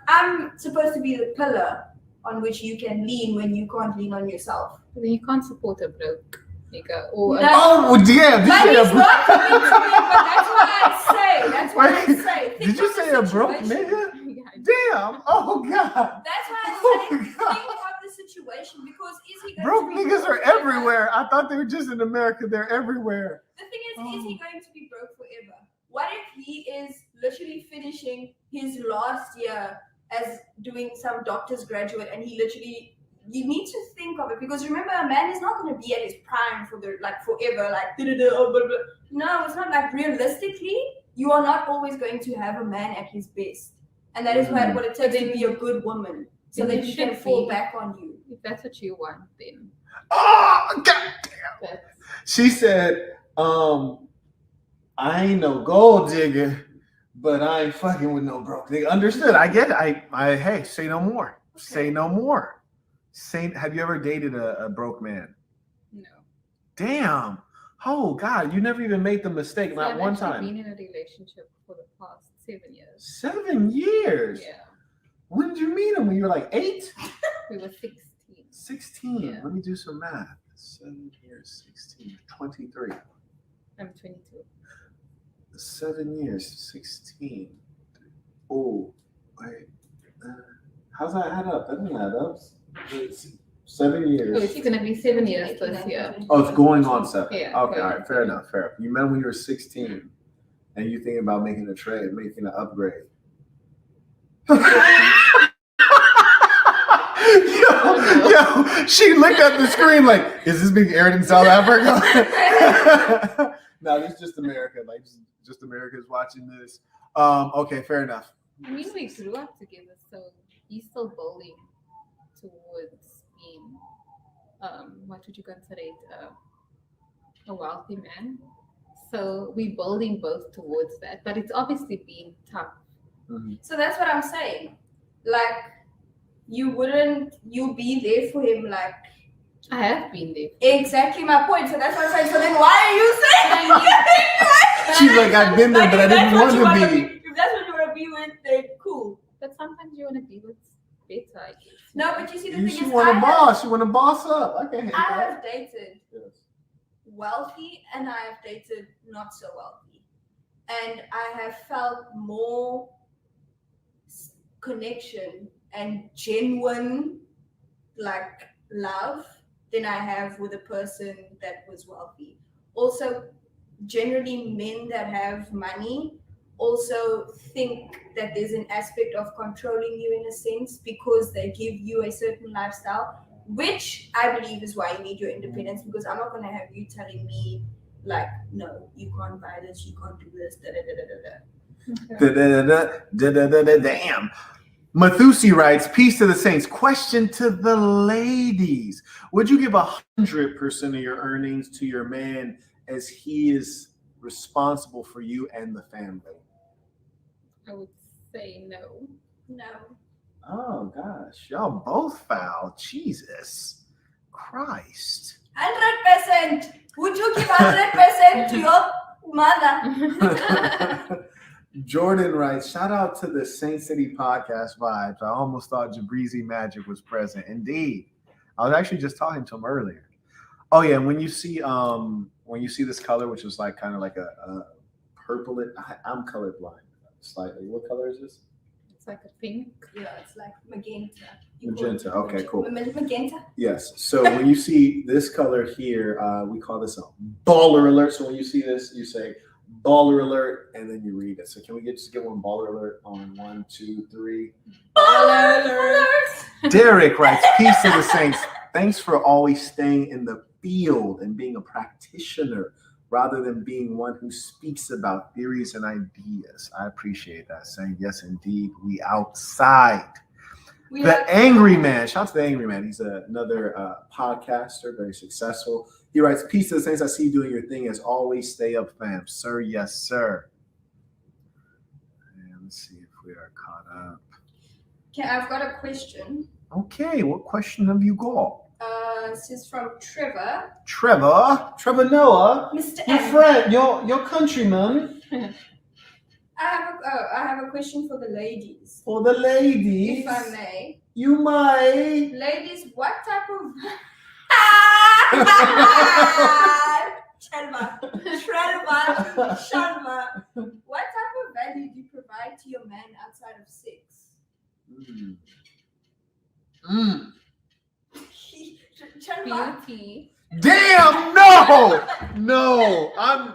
I'm supposed to be the pillar on which you can lean when you can't lean on yourself. But then you can't support a broke nigga or a No. Oh, damn. But Did you he's say not coming to me, but that's what I say. That's what I Wait, say. Think did you of the say a broke situation. nigga? Yeah, Damn. Oh, God. That's why I Oh, say God. think of the situation, because is he going Broke to be niggas are forever? everywhere. I thought they were just in America. They're everywhere. The thing is he going to be broke forever? What if he is literally finishing his last year as doing some doctor's graduate, and he literally, you need to think of it, because remember, a man is not going to be at his prime for the like forever, like blah, blah, blah. No, it's not. Like, realistically, you are not always going to have a man at his best, and that is what it takes to be a good woman, so Then that you he can should fall be. back on you. if that's what you want, then Oh, God. that's She said, I ain't no gold digger, but I ain't fucking with no broke nigga. Understood. I get it. I hey, say no more. Say no more. Have you ever dated a broke man? no. Damn. Oh, God. You never even made the mistake. So Not I've one actually time. been in a relationship for the past 7 years. 7 years. Yeah, When did you meet him? When you were like 8? we were 16. 16. Yeah. Let me do some math. 7 years, 16, 23. I'm 22. 7 years, 16. Oh, wait. How's that add up? That doesn't add up. It's 7 Oh, years. it's gonna be 7 years this year. Oh, it's going on 7. Yeah, Okay, going all on right, fair enough, fair enough. You met when you were 16, and you thinking about making a trade, making an upgrade. Yo, she looked at the screen like, is this being aired in South Africa? No, this is just America. Like, just America's watching this. Okay, fair enough. I mean, we grew up together, so he's still building towards being, what would you consider it, a wealthy man. So we're building both towards that, but it's obviously been tough. So that's what I'm saying. Like, you'll be there for him, like, I have been there. exactly my point. So that's what I'm saying. So then why are you saying? She's like, I've been there, but I didn't want to be. If that's what you want to be with, then cool. But sometimes you want to be with better, I guess. No, but you see, the thing She is, want to boss. She want to boss up. I can hate I that. have dated Yes. wealthy and I have dated not so wealthy. And I have felt more connection and genuine, like, love than I have with a person that was wealthy. Also, generally, men that have money also think that there's an aspect of controlling you in a sense, because they give you a certain lifestyle, which I believe is why you need your independence, because I'm not going to have you telling me, like, no, you can't buy this, you can't do this, da da da da da. Damn. Mathusi writes, peace to the saints. Question to the ladies. Would you give 100% of your earnings to your man as he is responsible for you and the family? I would say no. No. Oh gosh, y'all both foul. Jesus Christ. 100%. Would you give 100% to your mother? Jordan writes, shout out to the Saint City podcast vibes. I almost thought Jabrizi Magic was present. Indeed. I was actually just talking to him earlier. Oh yeah, and when you see this color, which is like kind of like a purple, I'm colorblind slightly. What color is this? It's like a pink. Yeah, it's like magenta. Magenta. Okay, cool. Magenta. Yes. So when you see this color here, we call this a baller alert. So when you see this, you say baller alert, and then you read it. So can we just get one baller alert on 1, 2, 3? Baller alert. Derek writes, peace to the saints. Thanks for always staying in the field and being a practitioner rather than being one who speaks about theories and ideas. I appreciate that. Saying yes, indeed, we outside. The Angry Man. Shout out to the Angry Man. He's another podcaster, very successful. He writes, peace to the saints. I see you doing your thing as always. Stay up, fam. Sir, yes, sir. And let's see if we are caught up. Okay, I've got a question. Okay, what question have you got? This is from Trevor. Trevor Noah, Mr. your M. friend, your countryman. I have a question for the ladies. For the ladies, If I may. you might. Ladies, what type of Shalva, what type of value do you provide to your man outside of sex? Shalva. Beauty. Damn, no. I'm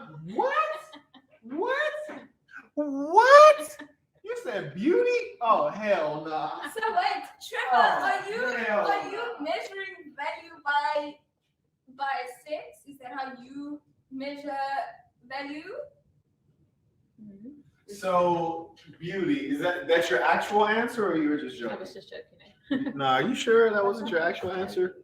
what? You said beauty? Oh hell no. So wait, Trevor, Oh, are you hell measuring value by sex? Is that how you measure value? So beauty, that's your actual answer, or you were just I joking? was just joking. No, are you sure that wasn't your actual answer?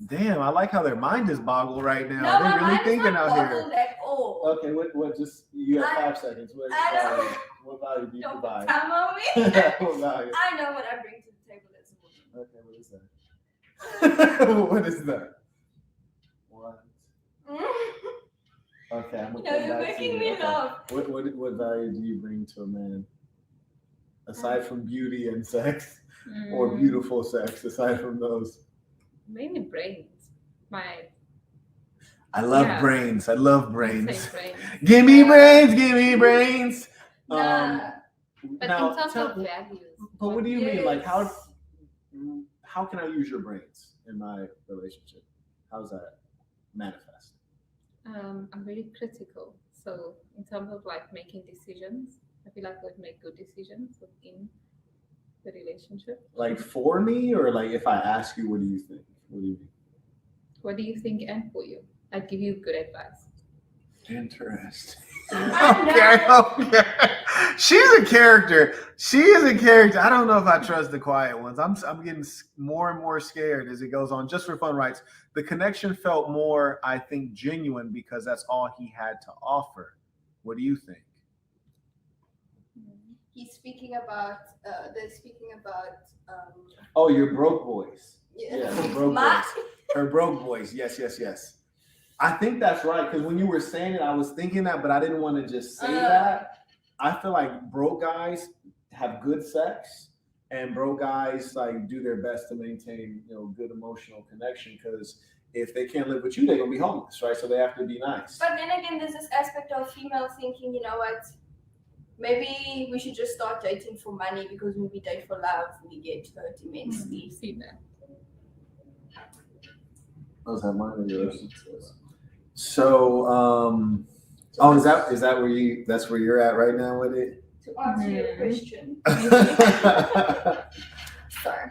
Damn, I like how their mind is boggled right now. No, my They're really mind is thinking not out here. boggled at all. Okay, what just you have 5 seconds. What value do you Don't provide? come on me. What value? I know what I bring to the table as a woman. Okay, what is that? What is that? What? Okay, I'm gonna No, come you're back to making you. me Okay. laugh. What value do you bring to a man? Aside from beauty and sex, or beautiful sex, aside from those. Mainly brains. I love Yeah. brains. I love Say brains. brains. Give me brains. Give me brains. Nah. But Now, in terms tell- of values. but what do you mean? Like how Yes. can I use your brains in my relationship? How's that manifest? I'm very critical. So in terms of like making decisions, I feel like I would make good decisions within the relationship. Like for me, or like if I ask you, what do you think? What do you mean? What do you think and for you? I'd give you good advice. Interesting. I Okay. She's a character. She is a character. I don't know if I trust the quiet ones. I'm getting more and more scared as it goes on. Just for fun writes, the connection felt more, I think, genuine because that's all he had to offer. What do you think? He's speaking about. They're speaking about. Oh, your broke boys. Yeah. her broke My- boys. Her broke boys. Yes. I think that's right, because when you were saying it, I was thinking that, but I didn't want to just say that. I feel like broke guys have good sex, and broke guys like do their best to maintain, good emotional connection. Because if they can't live with you, they're gonna be homeless, right? So they have to be nice. But then again, there's this aspect of female thinking. You know what? Maybe we should just start dating for money, because when we date for love, we get hurt immensely. See that. Those have mine in yours. So, is that where that's where you're at right now with it? To answer your question, sorry.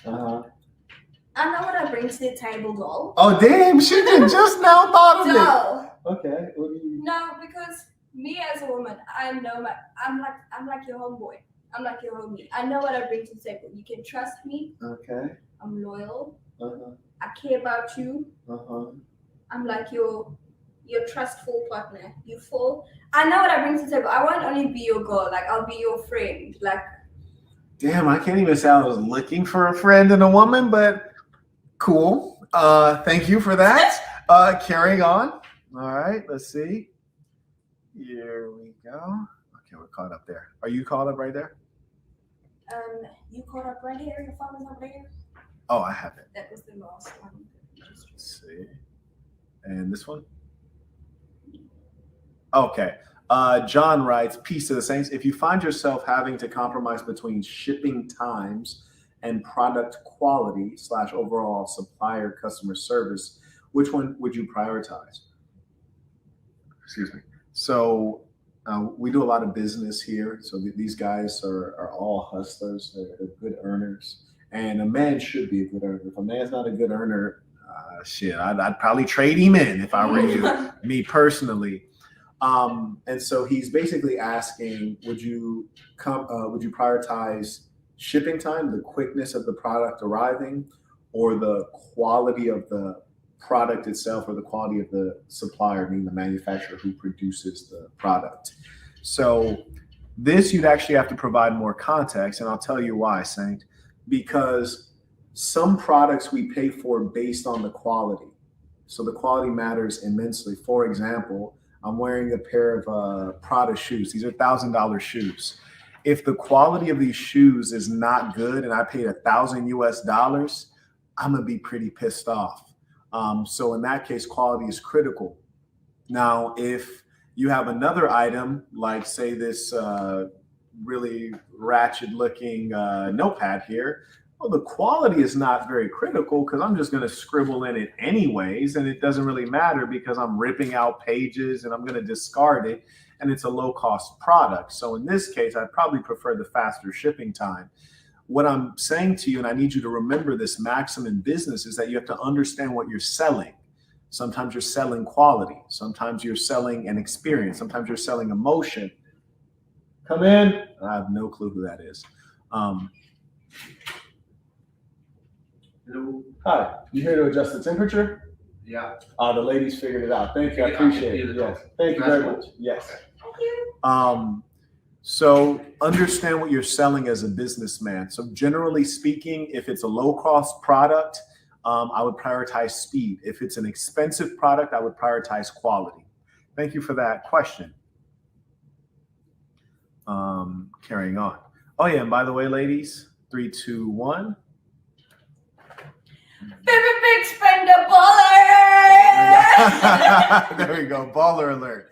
Uh-huh. I know what I bring to the table, doll. Oh damn! She just now thought of it. Doll. Okay, what do you? No, because me as a woman, I'm like your homeboy. I'm like your homie. I know what I bring to the table. You can trust me. Okay. I'm loyal. Uh-huh. I care about you. Uh-huh. I'm like your trustful partner. You fall. I know what I bring to the table. I won't only be your girl. Like I'll be your friend. Like Damn, I can't even say I was looking for a friend and a woman, but cool. Thank you for that. Carrying on. All right, let's see. Here we go. Okay, we're caught up there. Are you caught up right there? you caught up right here. Your phone is over there. Oh, I have it. That was the last one. Let's see. And this one? Okay. John writes, peace to the saints. If you find yourself having to compromise between shipping times and product quality / overall supplier customer service, which one would you prioritize? Excuse me. So we do a lot of business here. So these guys are all hustlers. They're good earners. And a man should be a good earner. If a man's not a good earner, I'd probably trade him in if I were you, me personally. And so he's basically asking, would you prioritize shipping time, the quickness of the product arriving, or the quality of the product itself, or the quality of the supplier, meaning the manufacturer who produces the product? So this, you'd actually have to provide more context, and I'll tell you why, Saint. Because some products we pay for based on the quality. So the quality matters immensely. For example, I'm wearing a pair of Prada shoes. These are $1,000 shoes. If the quality of these shoes is not good and I paid $1,000 US, I'm gonna be pretty pissed off. So in that case, quality is critical. Now, if you have another item, like say this really ratchet looking notepad here, well, the quality is not very critical because I'm just going to scribble in it anyways, and it doesn't really matter because I'm ripping out pages and I'm going to discard it, and it's a low-cost product. So in this case, I'd probably prefer the faster shipping time. What I'm saying to you, and I need you to remember this maxim in business, is that you have to understand what you're selling. Sometimes you're selling quality. Sometimes you're selling an experience. Sometimes you're selling emotion. Come in. I have no clue who that is. Hello. Hi, you here to adjust the temperature? Yeah. The ladies figured it out. Thank you. I appreciate it. Yes. Thank you very much. Yes. Thank you. So understand what you're selling as a businessman. So generally speaking, if it's a low-cost product, I would prioritize speed. If it's an expensive product, I would prioritize quality. Thank you for that question. Carrying on. Oh yeah, and by the way, ladies, 3, 2, 1. Baby big spender baller. There we go. Baller alert.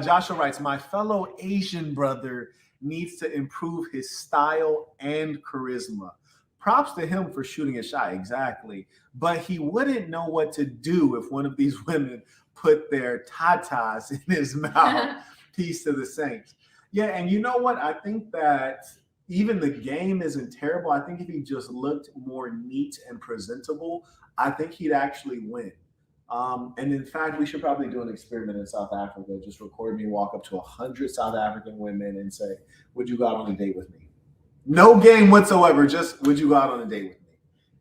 Joshua writes, my fellow Asian brother needs to improve his style and charisma. Props to him for shooting a shot. Exactly. But he wouldn't know what to do if one of these women put their tatas in his mouth. Peace to the saints. Yeah. And you know what? I think that even the game isn't terrible. I think if he just looked more neat and presentable, I think he'd actually win. And in fact, we should probably do an experiment in South Africa. Just record me walk up to 100 South African women and say, would you go out on a date with me? No game whatsoever. Just, would you go out on a date with me?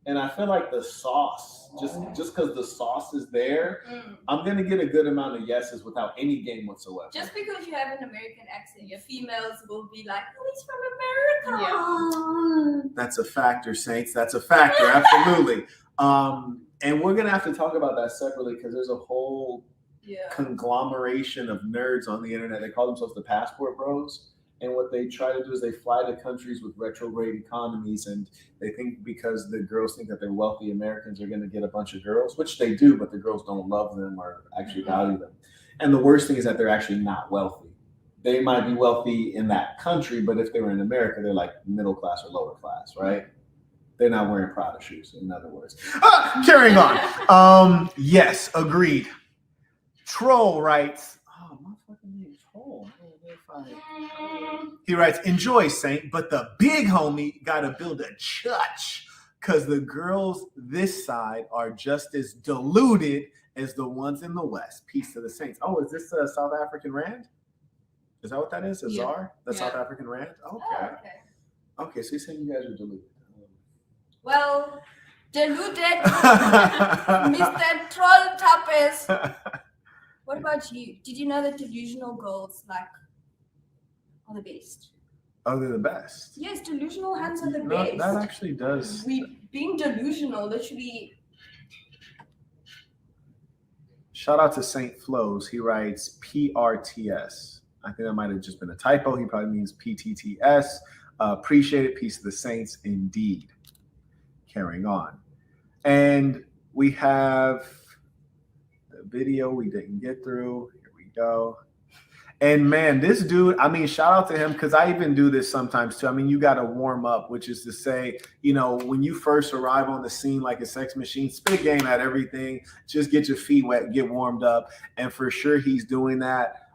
And I feel like the sauce, just because the sauce is there, I'm going to get a good amount of yeses without any game whatsoever. Just because you have an American accent, your females will be like, oh, he's from America. Yeah. That's a factor, Saints. That's a factor. Absolutely. And we're going to have to talk about that separately because there's a whole conglomeration of nerds on the internet. They call themselves the passport bros. And what they try to do is they fly to countries with retrograde economies, and they think because the girls think that they're wealthy Americans are going to get a bunch of girls, which they do, but the girls don't love them or actually value them. And the worst thing is that they're actually not wealthy. They might be wealthy in that country, but if they were in America, they're like middle class or lower class, right? They're not wearing Prada shoes, in other words. Carrying on. Yes, agreed. Troll writes, oh, my fucking name is Troll. He writes, enjoy, Saint, but the big homie got to build a church because the girls this side are just as deluded as the ones in the West. Peace to the Saints. Oh, is this a South African rand? Is that what that is? A czar? The South African rand? Okay. Oh, okay. Okay, so you're saying you guys are deluded. Well, deluded Mr. Troll Tapes. What about you? Did you know that delusional girls are the best? Oh, they're the best. Yes, delusional hands are the No, best. that actually does. Being delusional literally. Shout out to Saint Flows. He writes PRTS. I think that might have just been a typo. He probably means PTTS. Appreciate it. Peace of the Saints, indeed. Carrying on. And we have the video we didn't get through. Here we go. And man, this dude, I mean, shout out to him because I even do this sometimes too. I mean, you got to warm up, which is to say, you know, when you first arrive on the scene like a sex machine, spit game at everything, just get your feet wet, get warmed up. And for sure, he's doing that.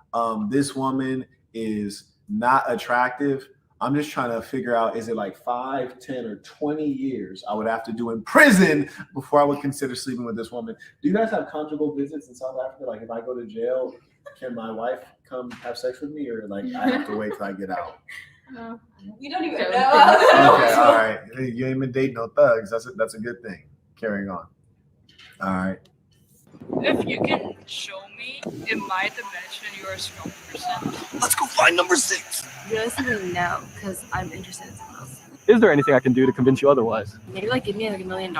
This woman is not attractive. I'm just trying to figure out, is it like 5, 10, or 20 years I would have to do in prison before I would consider sleeping with this woman? Do you guys have conjugal visits in South Africa? Like if I go to jail, can my wife come have sex with me, or like I have to wait till I get out? We don't even Okay, know. Okay, all right. You ain't been dating no thugs. That's a good thing. Carrying on. All right. If you can show me in my dimension you're a strong person. Let's go find number 6. Realistically, no, because I'm interested in someone else. Is there anything I can do to convince you otherwise? Maybe like give me like $1 million.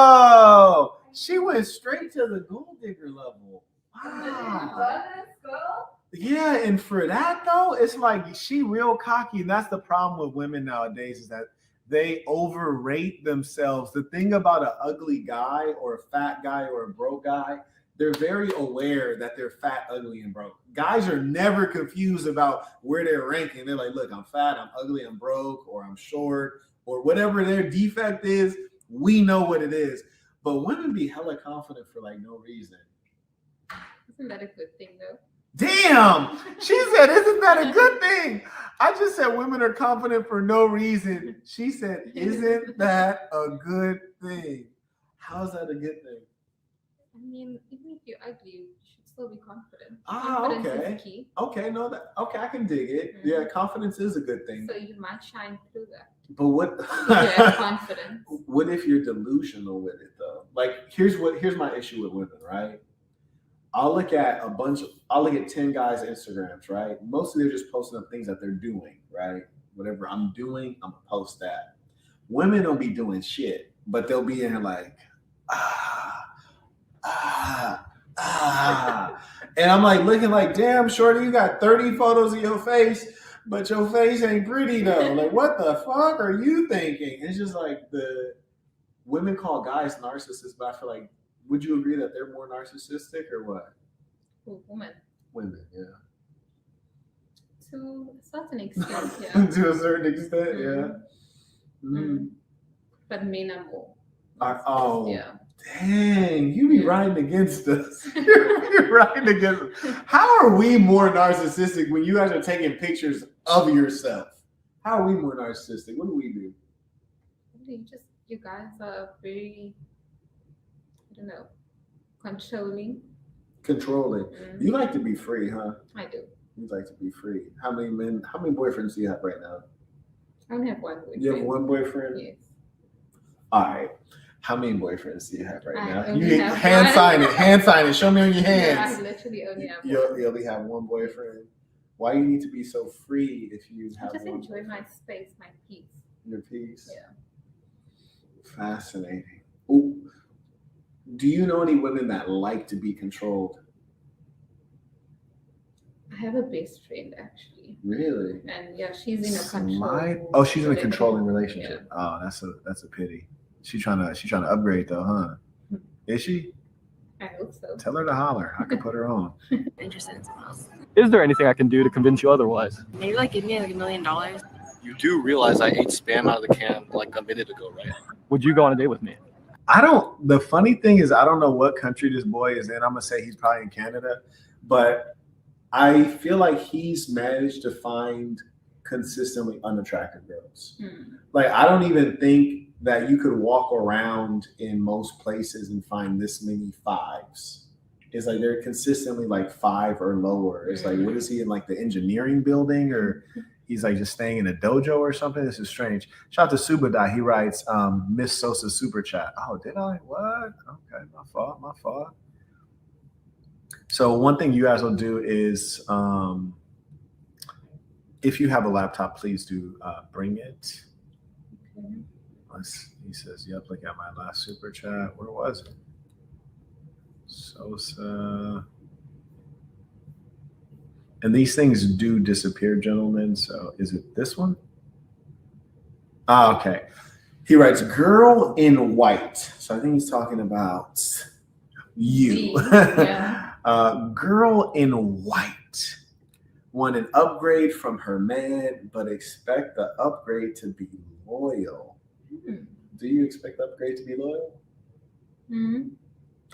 Oh! She went straight to the gold digger level. Wow. Yeah, and for that though, it's like she real cocky, and that's the problem with women nowadays is that they overrate themselves. The thing about an ugly guy or a fat guy or a broke guy, they're very aware that they're fat, ugly, and broke. Guys are never confused about where they're ranking. They're like, look, I'm fat, I'm ugly, I'm broke, or I'm short, or whatever their defect is, we know what it is. But women be hella confident for like no reason. Isn't that a good thing though? Damn! She said, isn't that a good thing? I just said women are confident for no reason. She said, isn't that a good thing? How's that a good thing? I mean, even if you're ugly, you should still be confident. Ah, Confidence okay. is key. Okay, I can dig it. Yeah, confidence is a good thing. So you might shine through that. But what If you have confidence. what if you're delusional with it though? Like here's my issue with women, right? I'll look at 10 guys' Instagrams, right? Mostly they're just posting up things that they're doing, right? Whatever I'm doing, I'm gonna post that. Women don't be doing shit, but they'll be in here like, and I'm like looking like, damn, shorty, you got 30 photos of your face, but your face ain't pretty though. Like, what the fuck are you thinking? It's just like the women call guys narcissists, but I feel like, would you agree that they're more narcissistic or what? Women. Women, yeah. To a certain extent, yeah. To a certain extent, yeah. Mm. But men are more. Oh, Yeah. dang, you be riding against us. You're riding against us. How are we more narcissistic when you guys are taking pictures of yourself? How are we more narcissistic? What do we do? You guys are very, I don't know, controlling. Controlling. You like to be free, huh? I do. You like to be free. How many boyfriends do you have right now? I only have one boyfriend. You have one boyfriend? Yes. All right. How many boyfriends do you have right I now? only You have hand one. sign it. Hand sign it. Show me on your hands. Yeah, I literally only have You one. only have one boyfriend. Why do you need to be so free if you I have just one enjoy boyfriend? my space, my peace. Your peace? Yeah. Fascinating. Ooh. Do you know any women that like to be controlled? I have a best friend actually. Really? And yeah, she's in a control. Oh, she's in a controlling relationship. Oh, that's a pity. She's trying to upgrade though, huh? Is she? I hope so. Tell her to holler. I could put her on. Interested in someone else. Is there anything I can do to convince you otherwise? Maybe like give me like $1 million. You do realize I ate Spam out of the can like a minute ago, right? Would you go on a date with me? The funny thing is I don't know what country this boy is in. I'm gonna say he's probably in Canada, but I feel like he's managed to find consistently unattractive girls. Like I don't even think that you could walk around in most places and find this many 5s It's like they're consistently like 5 or lower. It's like, what is he in, like the engineering building, or he's like just staying in a dojo or something? This is strange. Shout out to Subadai. He writes, Miss Sosa super chat. Oh, did I? What? Okay, my fault. So one thing you guys will do is, if you have a laptop, please do bring it. He says, yep, look at my last super chat. Where was it? Sosa. And these things do disappear, gentlemen. So is it this one? Okay. He writes, girl in white. So I think he's talking about you. Yeah. Girl in white. Want an upgrade from her man, but expect the upgrade to be loyal. Do you expect the upgrade to be loyal?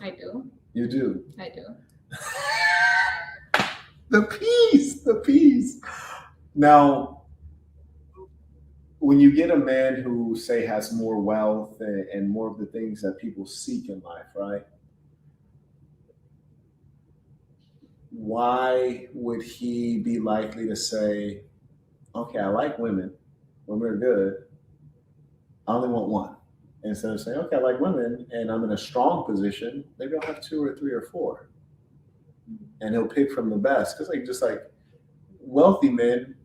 I do. You do. I do. The peace. Now, when you get a man who, say, has more wealth and more of the things that people seek in life, right? Why would he be likely to say, okay, I like women. Women are good. I only want one. Instead of saying, okay, I like women and I'm in a strong position, maybe I'll have 2 or 3 or 4. And he'll pick from the best. Because just like wealthy men,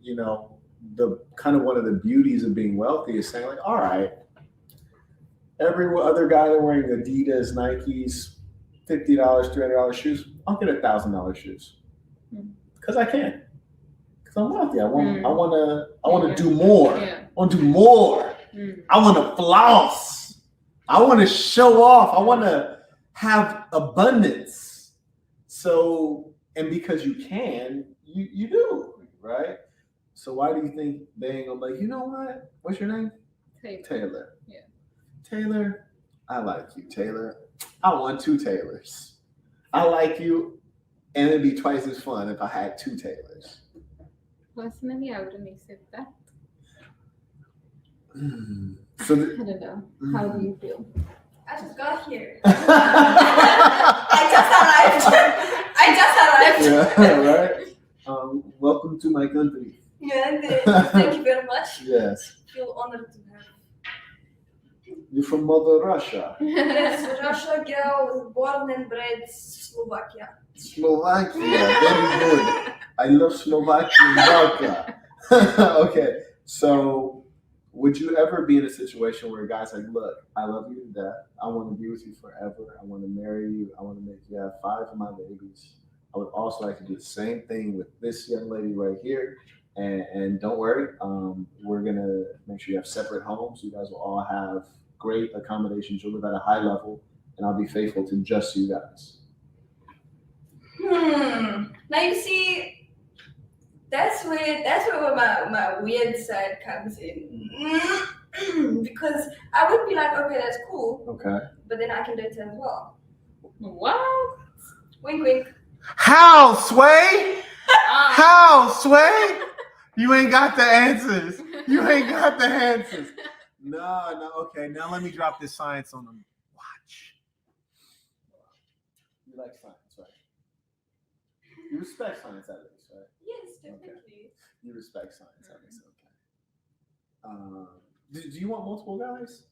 the kind of one of the beauties of being wealthy is saying like, all right, every other guy that wearing Adidas, Nikes, $50, $300 shoes, I'll get $1,000 shoes. Because I can. Because I'm wealthy. I want to do more. Yeah. I want to do more. I want to floss. I want to show off. I want to have abundance. So, and because you can, you do, right? So why do you think they ain't gonna like, you know what? What's your name? Taylor. Yeah. Taylor, I like you, Taylor. I want 2 Taylors. I like you, and it'd be twice as fun if I had 2 Taylors. Personally, I wouldn't accept that. So I don't know. How do you feel? I just got here. I just arrived. Yeah, right. Welcome to my country. Yeah, thank you very much. Yes. I feel honored to have. You're from Mother Russia. Yes, Russia girl, born and bred Slovakia. Slovakia, very good. I love Slovakian vodka. Okay, so would you ever be in a situation where a guy's like, look, I love you to death. I want to be with you forever. I want to marry you. I want to make you have 5 of my babies. I would also like to do the same thing with this young lady right here. And don't worry, we're going to make sure you have separate homes. You guys will all have great accommodations. You'll live at a high level, and I'll be faithful to just you guys. Now you see, that's where my weird side comes in. Because I would be like, okay, that's cool. Okay. But then I can date her as well. What? Wink, wink. How, Sway? How, Sway? You ain't got the answers. No, okay. Now let me drop this science on them. Watch. You like science, right? You respect science at least, right? Yes, definitely. You respect science at least, okay. Do you want multiple guys?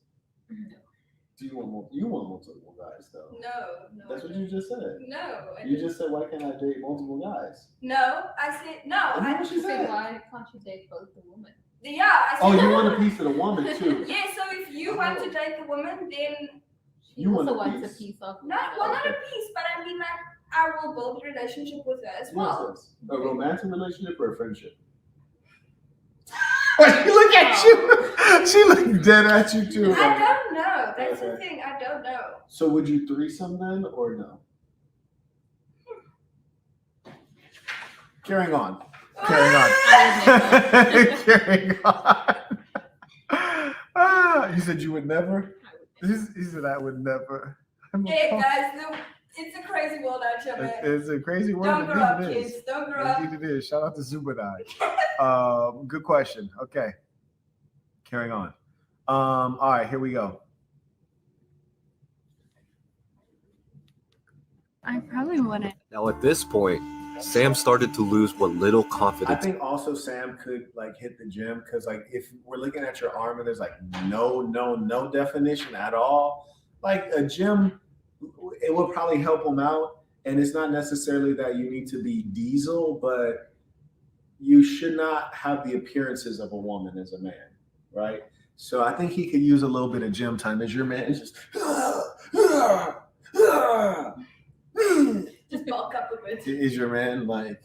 No. Do you want multiple guys though? No. That's what you just said. No. You just said, why can't I date multiple guys? No, I said no. I know what you said. Why can't you date both the women? Yeah, I said. Oh, you want a piece of the woman too? Yeah, so if you want to date the woman, then She You want also a wants a piece. piece of not a piece, but I mean like I will build a relationship with her as well. What is this? A romantic relationship or a friendship? Wait, look at you. She looked dead at you too. I don't know. That's the Okay. thing. I don't know. So would you threesome then or no? Carrying on. Carrying on. You said you would never? He said I would never. Hey guys, it's a crazy world out here, man. It's a crazy world. Don't grow up, Indeed it is. kids. Don't grow up. Indeed it is. Shout out to Zubadai. Good question. Okay. Carrying on. All right, here we go. I probably wouldn't. Now at this point, Sam started to lose what little I confidence. think also Sam could like hit the gym because like if we're looking at your arm and there's like no definition at all, like a gym, it will probably help him out. And it's not necessarily that you need to be diesel, but you should not have the appearances of a woman as a man, right? So I think he could use a little bit of gym time. As your man is just Just bulk up a bit. is your man like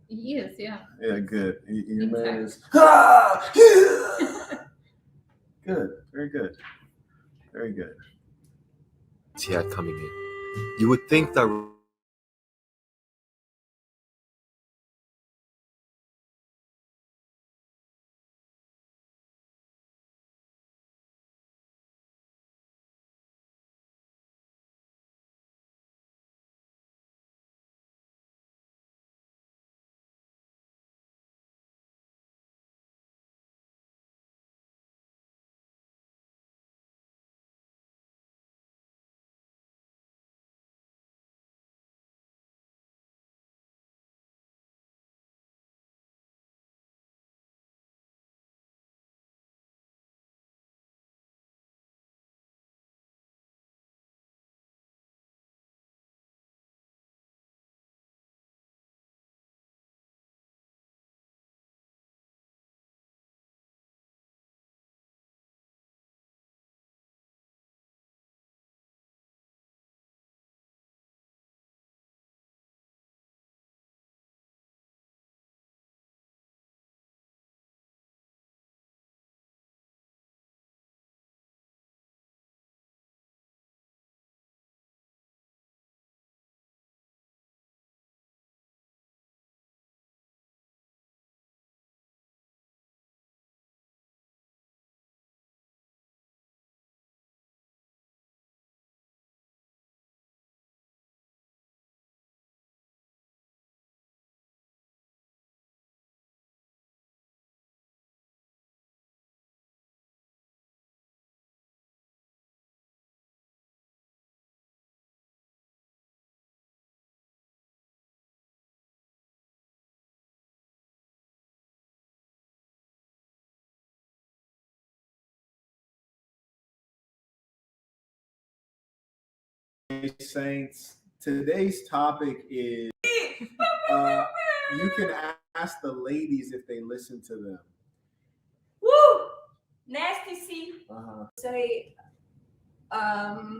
He is, yeah. yeah, good. Your man is good, very good, very good. he had coming in. You would think that Saints, today's topic is you can ask the ladies if they listen to them. Woo! Nasty C. Say, I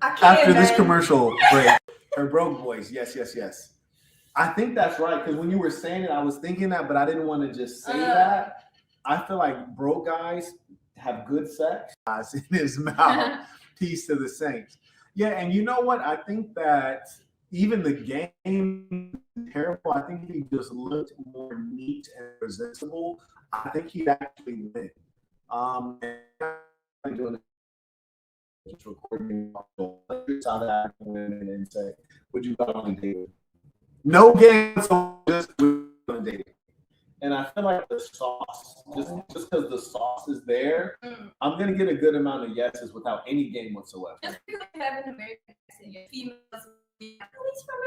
can't, After this man. commercial break, her broke boys. Yes. I think that's right because when you were saying it, I was thinking that, but I didn't want to just say that. I feel like broke guys have good sex in his mouth. Peace to the Saints. Yeah, and you know what? I think that even the game terrible. I think if he just looked more neat and presentable, I think he'd actually win. And doing just recording South African women and say, "Would you go on a date?" No game, so just on a date. And I feel like the sauce, just because the sauce is there, I'm gonna get a good amount of yeses without any game whatsoever. Just because you have an American accent, your females, he's from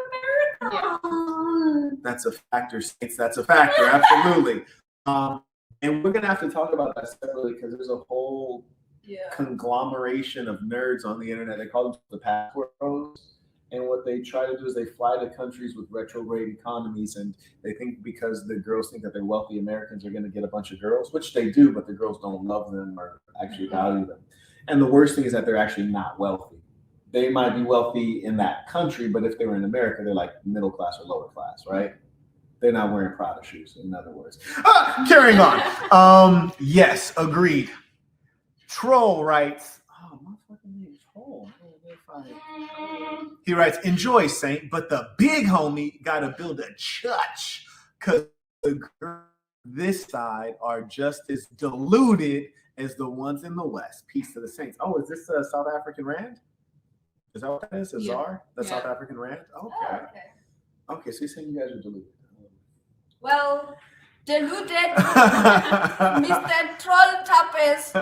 America. That's a factor, Saints. That's a factor, absolutely. And we're gonna have to talk about that separately because there's a whole conglomeration of nerds on the internet. They call them the passport pros. And what they try to do is they fly to countries with retrograde economies, and they think because the girls think that they're wealthy Americans are going to get a bunch of girls, which they do, but the girls don't love them or actually value them. And the worst thing is that they're actually not wealthy. They might be wealthy in that country, but if they were in America, they're like middle class or lower class, right? They're not wearing Prada shoes, in other words. Carrying on. Yes, agreed. Troll writes, oh, my fucking name is Troll. He writes, enjoy, Saint, but the big homie got to build a church because the girls this side are just as deluded as the ones in the West. Peace to the Saints. Oh, is this a South African rand? Is that what that is? A czar? The South African rand? Okay. Okay, so you're saying you guys are deluded. Well, deluded, Mr. Troll Tappers.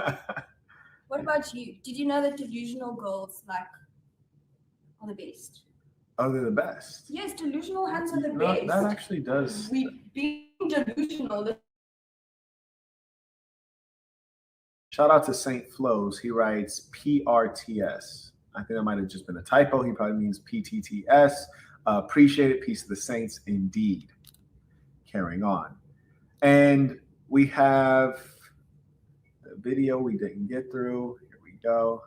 What about about you? Did you know that delusional girls like are the best? Oh, they're the best. Yes, delusional hands are the No, best. that actually does. We being delusional. Shout out to Saint Flows. He writes PRTS. I think that might have just been a typo. He probably means PTTS. Appreciate it. Peace to the saints indeed. Carrying on. And we have the video we didn't get through. Here we go.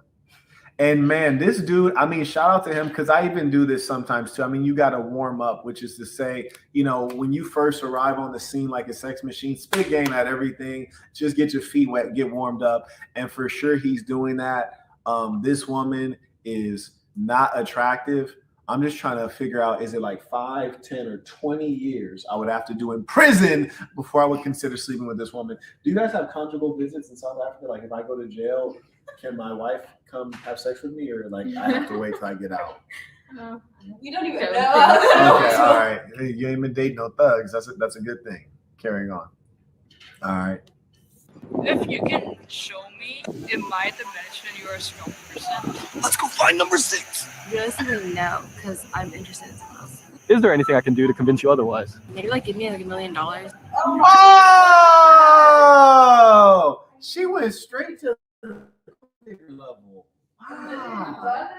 And man, this dude, I mean, shout out to him because I even do this sometimes too. I mean, you got to warm up, which is to say, you know, when you first arrive on the scene like a sex machine, spit game at everything, just get your feet wet, get warmed up. And for sure, he's doing that. This woman is not attractive. I'm just trying to figure out, is it like 5, 10, or 20 years I would have to do in prison before I would consider sleeping with this woman? Do you guys have conjugal visits in South Africa? Like if I go to jail, can my wife come have sex with me, or like I have to wait till I get out? We don't even Okay, know. Okay, all right. Hey, you ain't been dating no thugs. That's a good thing. Carrying on. All right. If you can show me, it might mention your strong percent. Let's go find number 6. Realistically, no, because I'm interested in someone else. Is there anything I can do to convince you otherwise? Maybe like give me like $1 million. Oh, she went straight to the level. Wow.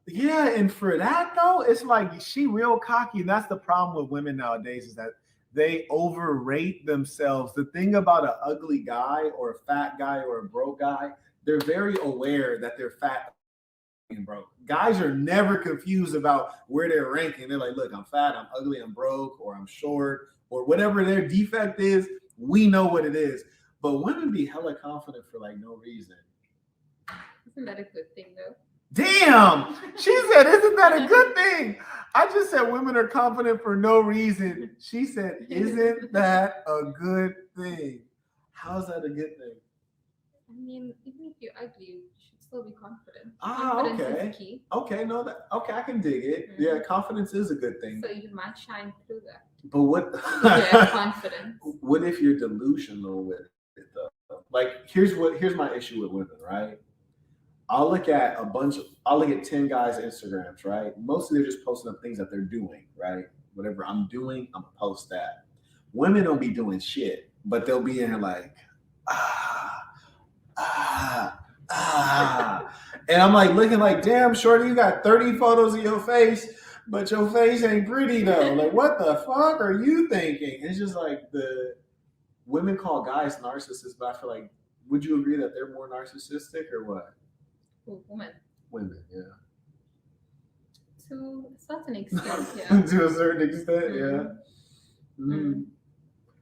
Yeah, and for that though, it's like she real cocky, and that's the problem with women nowadays is that they overrate themselves. The thing about an ugly guy or a fat guy or a broke guy, they're very aware that they're fat and broke. Guys are never confused about where they're ranking. They're like, look, I'm fat, I'm ugly, I'm broke, or I'm short, or whatever their defect is, we know what it is. But women be hella confident for like no reason. Isn't that a good thing though? Damn, she said, isn't that a good thing? I just said women are confident for no reason. She said, isn't that a good thing? How's that a good thing? I mean, even if you're ugly, you should still be confident. Ah, Confidence okay. is key. Okay, I can dig it. Yeah, confidence is a good thing. So you might shine through that. But what If you have confidence. what if you're delusional with it though? Like here's my issue with women, right? I'll look at 10 guys' Instagrams, right? Mostly they're just posting up things that they're doing, right? Whatever I'm doing, I'm gonna post that. Women don't be doing shit, but they'll be in here like, and I'm like looking like, damn, shorty, you got 30 photos of your face, but your face ain't pretty though. Like, what the fuck are you thinking? It's just like the women call guys narcissists, but I feel like, would you agree that they're more narcissistic or what? Women. Women, yeah. To a certain extent, yeah. To a certain extent, yeah. Mm.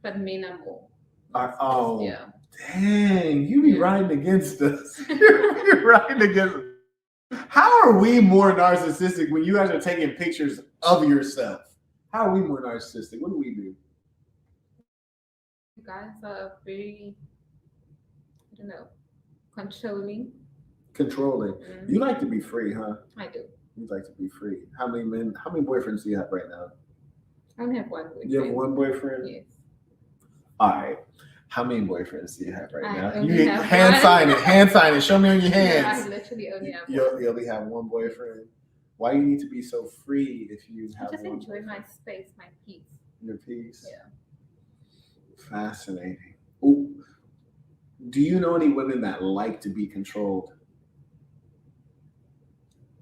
But men are more. Oh, Yeah. dang, you be riding against us. You're riding against us. How are we more narcissistic when you guys are taking pictures of yourself? How are we more narcissistic? What do we do? You guys are very, I don't know, controlling. Controlling. You like to be free, huh? I do. You like to be free. How many boyfriends do you have right now? I only have one boyfriend. You have one boyfriend? Yes. All right. How many boyfriends do you have right I now? only You have hand one. sign it. Hand sign it. Show me on your No, I hands. literally only have You one. only have one boyfriend. Why do you need to be so free if you I have just one enjoy my boyfriend? space, my peace. Your peace? Yeah. Fascinating. Ooh. Do you know any women that like to be controlled?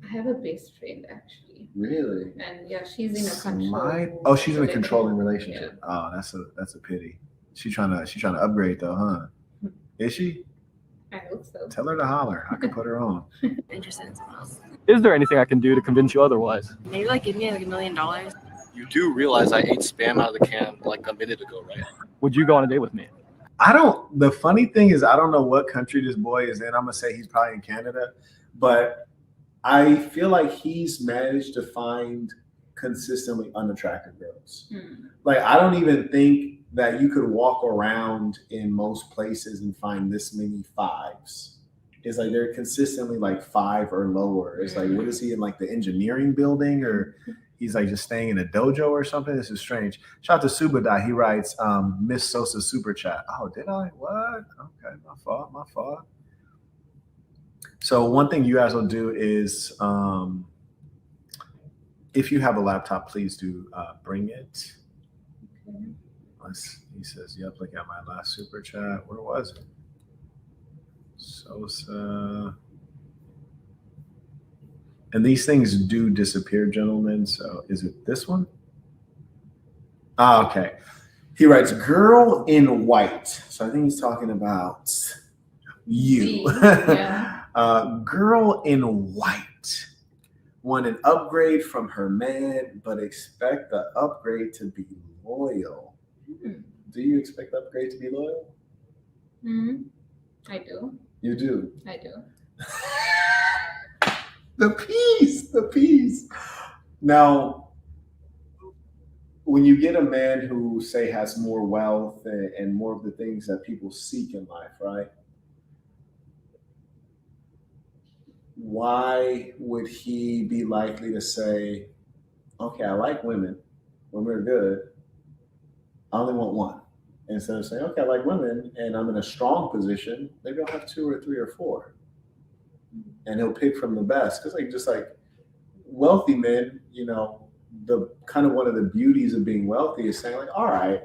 I have a best friend actually. Really? And yeah, she's in a Slide? control. Oh, she's in a relationship. controlling relationship. Oh, that's a pity. She's trying to upgrade though, huh? Is she? I hope so. Tell her to holler. I could put her on. Interested in someone else. Is there anything I can do to convince you otherwise? Maybe like give me like $1 million. You do realize I ate spam out of the can like a minute ago, right? Would you go on a date with me? The funny thing is I don't know what country this boy is in. I'm gonna say he's probably in Canada, but I feel like he's managed to find consistently unattractive girls. Like I don't even think that you could walk around in most places and find this many 5s. It's like they're consistently like 5 or lower. It's like, what is he in, like the engineering building, or he's like just staying in a dojo or something? This is strange. Shout out to Subadai. He writes, Miss Sosa super chat. Oh, did I? What? Okay, my fault. So one thing you guys will do is, if you have a laptop, please do bring it. He says, "Yep, look at my last super chat. Where was it? Sosa." And these things do disappear, gentlemen. So is it this one? Ah, okay. He writes, "Girl in white." So I think he's talking about you. Yeah. Girl in white. Want an upgrade from her man, but expect the upgrade to be loyal. Do you expect the upgrade to be loyal? I do. You do. I do. The peace. Now, when you get a man who, say, has more wealth and more of the things that people seek in life, right? Why would he be likely to say, okay, I like women. Women are good. I only want one. Instead of saying, okay, I like women and I'm in a strong position, maybe I'll have 2 or 3 or 4. And he'll pick from the best. Because just like wealthy men, the kind of one of the beauties of being wealthy is saying like, all right,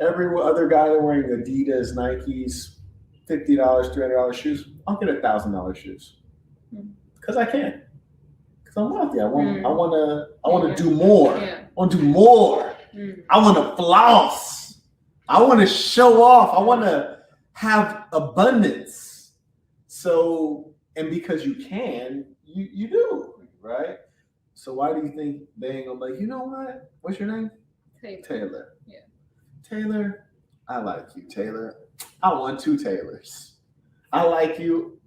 every other guy wearing Adidas, Nikes, $50, $300 shoes, I'll get $1,000 shoes. Because I can. Because I'm wealthy. I want to do more. Yeah. I want to do more. I want to floss. I want to show off. I want to have abundance. So, and because you can, you do, right? So why do you think they ain't gonna be like, you know what? What's your name? Taylor. Yeah. Taylor, I like you, Taylor. I want 2 Taylors. I like you,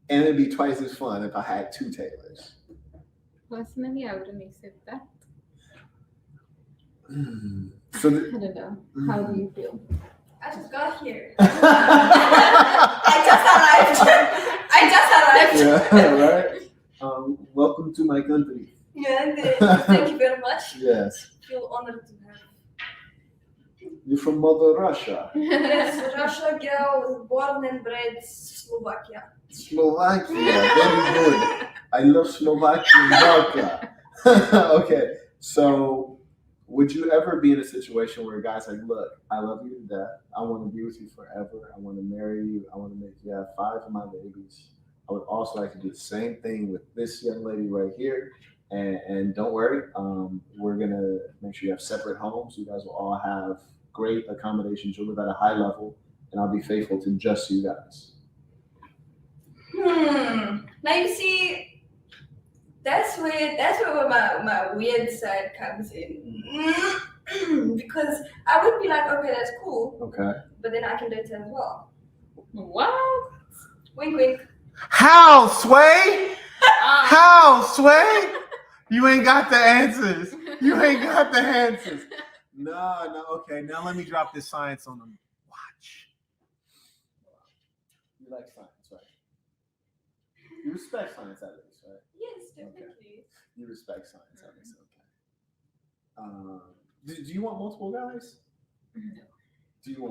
and it'd be twice as fun if I had 2 Taylors. Personally, I wouldn't accept that. So I don't know. How do you feel? I just got here. I just arrived. yeah, right. Welcome to my country. Yeah, thank you very much. Yes. I feel honored to have. You're from Mother Russia. Yes, Russia girl, born and bred Slovakia. Slovakia, very good. I love Slovakian vodka. Okay, so would you ever be in a situation where a guy's like, look, I love you to death. I want to be with you forever. I want to marry you. I want to make you have 5 of my babies. I would also like to do the same thing with this young lady right here. And don't worry, we're going to make sure you have separate homes. You guys will all have great accommodations. You'll live at a high level, and I'll be faithful to just you guys. Now you see, that's where my weird side comes in. Because I would be like, okay, that's cool. Okay. But then I can date her as well. What? Wink, wink. How, Sway? How, Sway? You ain't got the answers. You ain't got the answers. No, okay. Now let me drop this science on them. Watch. You like science, right? You respect science at least, right? Yes, definitely. You respect science at least, okay. Do you want multiple guys? No. Do you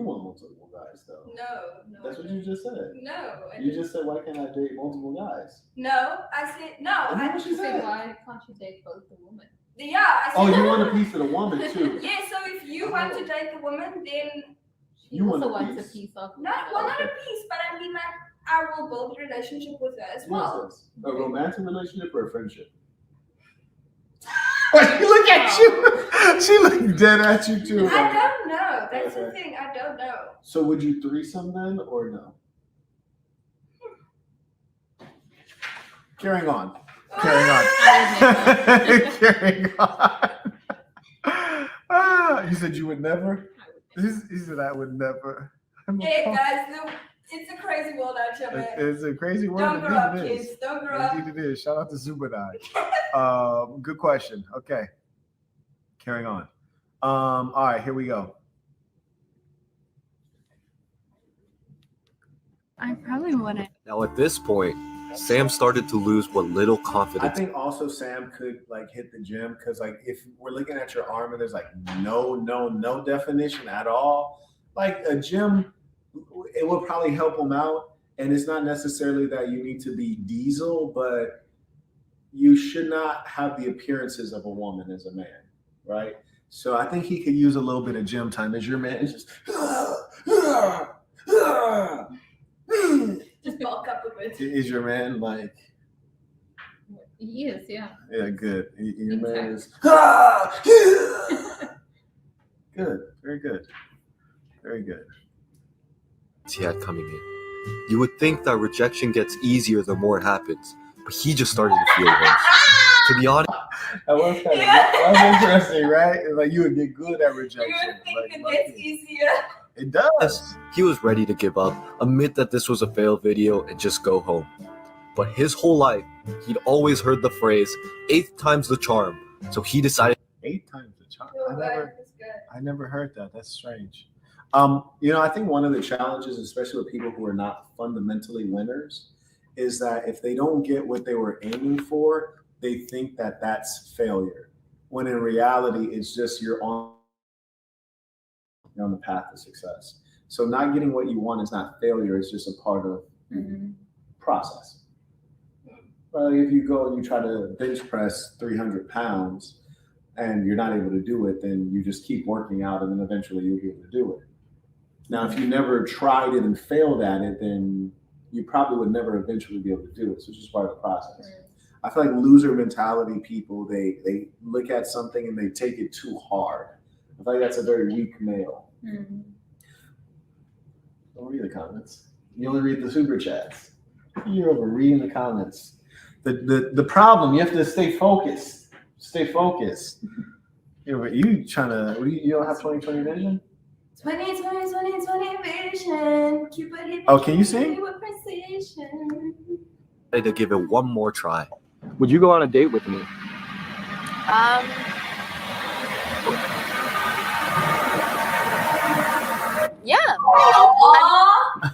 want multiple guys though? No. That's what you just said. No. You just said, why can't I date multiple guys? No, I said no. And that's what you So said. why can't you date both the women? Yeah, I said. Oh, you want a piece of the woman too? Yeah, so if you want to date the woman, then She You want also a wants piece. a piece of not a piece, but I mean like I will build a relationship with her as well. What is this? A romantic relationship or a friendship? Why she look at you? She looked dead at you too. I don't know. That's the Okay. thing. I don't know. So would you threesome then or no? Carrying on. Carrying on. Carrying on. You said you would never? He said I would never. Hey guys, it's a crazy world out here, man. It's a crazy world. Don't grow up, Indeed it is. kids. Don't grow up. Indeed it is. Shout out to Zubadai. Good question. Okay. Carrying on. All right, here we go. I probably wouldn't. Now at this point, Sam started to lose what little I confidence. think also Sam could like hit the gym because like if we're looking at your arm and there's like no definition at all, like a gym, it will probably help him out. And it's not necessarily that you need to be diesel, but you should not have the appearances of a woman as a man, right? So I think he could use a little bit of gym time. Is your man is just Just bulk up a bit. is your man like He is, yeah. yeah, good. Your man is good, very good, very good. He had coming in. You would think that rejection gets easier the more it happens, but he just started to feel worse. To be honest, That was kind of that's interesting, right? It's like you would get good at rejection. You think Like, it gets easier. it does. he was ready to give up, admit that this was a failed video, and just go home. But his whole life, he'd always heard the phrase, 8th time's the charm. So he decided 8 times the charm. Oh, that's good. I never heard that. That's strange. I think one of the challenges, especially with people who are not fundamentally winners, is that if they don't get what they were aiming for, they think that that's failure. When in reality, it's just you're on the path to success. So not getting what you want is not failure. It's just a part of process. Well, if you go and you try to bench press 300 pounds and you're not able to do it, then you just keep working out and then eventually you'll be able to do it. Now, if you never tried it and failed at it, then you probably would never eventually be able to do it. So it's just part of the process. I feel like loser mentality people, they look at something and they take it too hard. I feel like that's a very weak male. Don't read the comments. You only read the super chats. You're over reading the comments. The problem, you have to stay focused. Stay focused. You trying to, you don't have 20/20 vision? 20 vision. Cupid hit Oh, can you sing? with precision. to give it one more try. Would you go on a date with me? Yeah.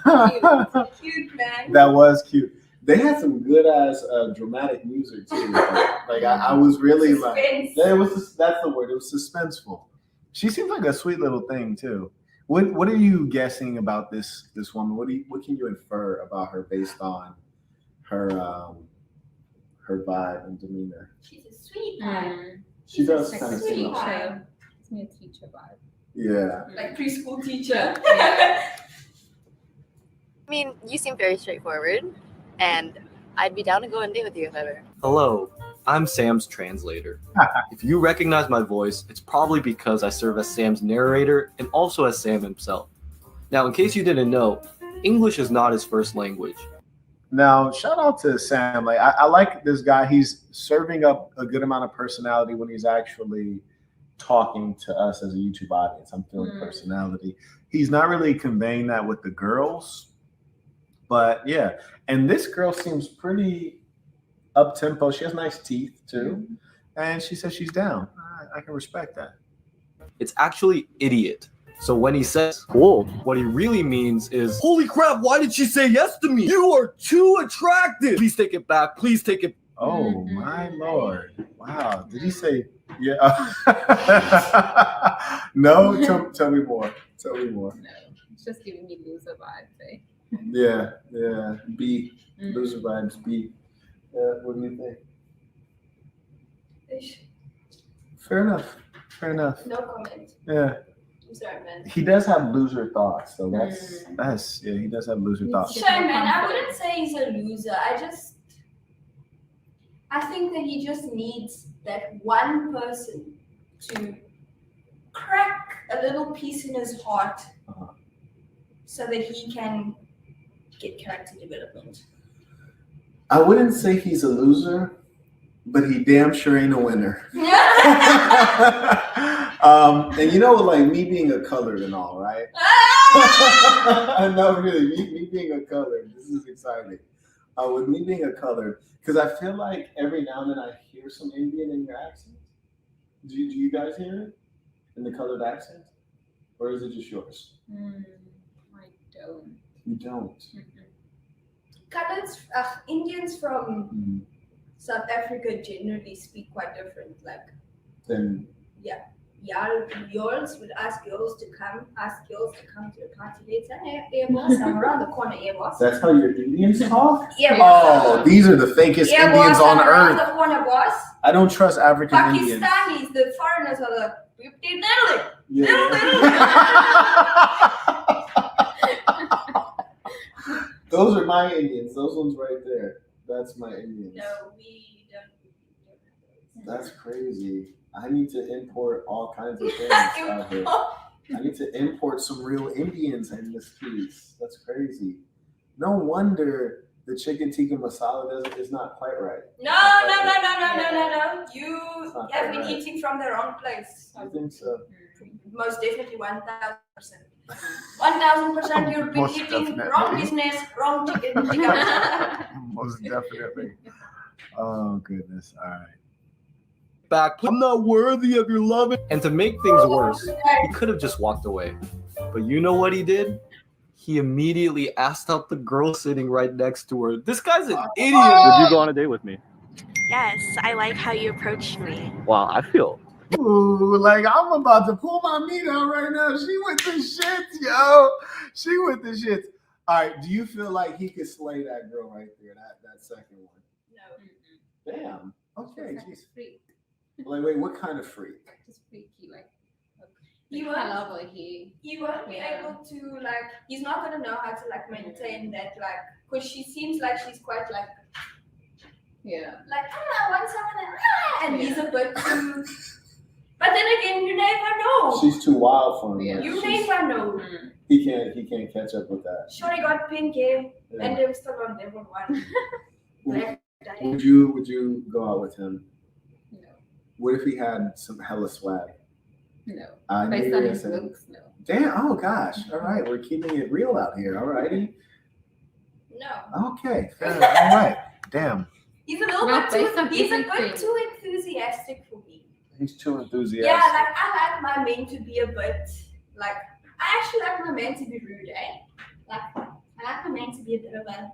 Aw, cute man. That was cute. They had some good ass dramatic music too. Like I was really Suspense. that's the word. It was suspenseful. She seems like a sweet little thing too. What are you guessing about this woman? What can you infer about her based on her vibe and demeanor? She's a sweet pie. She does She's kind of a sweet seem pie. It's me a teacher vibe. yeah. Like preschool teacher. I mean, you seem very straightforward, and I'd be down to go on a date with you if ever. Hello, I'm Sam's translator. If you recognize my voice, it's probably because I serve as Sam's narrator and also as Sam himself. Now, in case you didn't know, English is not his first language. Now, shout out to Sam. Like I like this guy. He's serving up a good amount of personality when he's actually talking to us as a YouTube audience. I'm feeling personality. He's not really conveying that with the girls, but yeah. And this girl seems pretty up tempo. She has nice teeth too, and she says she's down. I can respect that. It's actually idiot. So when he says cool, what he really means is, holy crap, why did she say yes to me? You are too attractive. Please take it back. Please take it. Oh my Lord. Wow. Did he say yeah? No, tell me more. Tell me more. No, it's just giving me loser vibes, eh? Yeah. B. Loser vibes, B. What do you think? Fair enough. No comment. Yeah. I'm sorry, man. He does have loser thoughts, so that's yeah, he does have loser thoughts. Sure, man. I wouldn't say he's a loser. I think that he just needs that one person to crack a little piece in his heart so that he can get character development. I wouldn't say he's a loser, but he damn sure ain't a winner. And like me being a colored and all, right? No, really, me being a colored, this is exciting. With me being a colored, because I feel like every now and then I hear some Indian in your accent. Do you guys hear it in the colored accent? Or is it just yours? I don't. You don't. Colors, Indians from South Africa generally speak quite different. Like, Then yeah. y'all would ask girls to come to the party later. Hey, boss, I'm around the corner, hey, boss. That's how your Indians talk? Yeah, boss. Oh, these are the fakest Yeah, Indians boss, on I'm around earth. the corner, boss. I don't trust African Indians. Pakistanis, the foreigners are the Yeah. Those are my Indians. Those ones right there. That's my Indians. No, we don't. That's crazy. I need to import all kinds of things out here. I need to import some real Indians in this piece. That's crazy. No wonder the chicken tikka masala is not quite right. No. You have been eating from the wrong place. I think so. Most definitely 1,000%. 1,000% you've been Most eating definitely. wrong business, wrong chicken. Most definitely. Oh goodness. All right. Back, I'm not worthy of your love. And to make things worse, he could have just walked away. But you know what he did? He immediately asked out the girl sitting right next to her. This guy's an idiot. Would you go on a date with me? Yes, I like how you approached me. Wow, I feel. Ooh, like I'm about to pull my meat out right now. She with the shits, yo. She with the shits. All right. Do you feel like he could slay that girl right there? That second one. No. Damn. Okay. Like Jeez. a freak. Like, wait. What kind of freak? Like just freaky, like You I won't, love her hair. you won't be Yeah. able to like. He's not gonna know how to like maintain that like, because she seems like she's quite like I want someone and he's a bit too. But then again, you never know. She's too wild for him. Yeah. Like, You she's- never know. he can't catch up with that. Shorty got pink hair, Yeah. and they were still on level 1. Would you go out with him? No, What if he had some hella swag? no. I knew Based you were on gonna his say- looks, no. Damn. Oh gosh. All right. We're keeping it real out here. All righty. No. Okay. Fair. All right. Damn. He's a little Well, bit based too. on He's a everything. bit too enthusiastic for me. He's too enthusiastic. Yeah, like I like my men to be a bit like. I actually like my men to be rude, eh? Like I like my men to be a bit of a.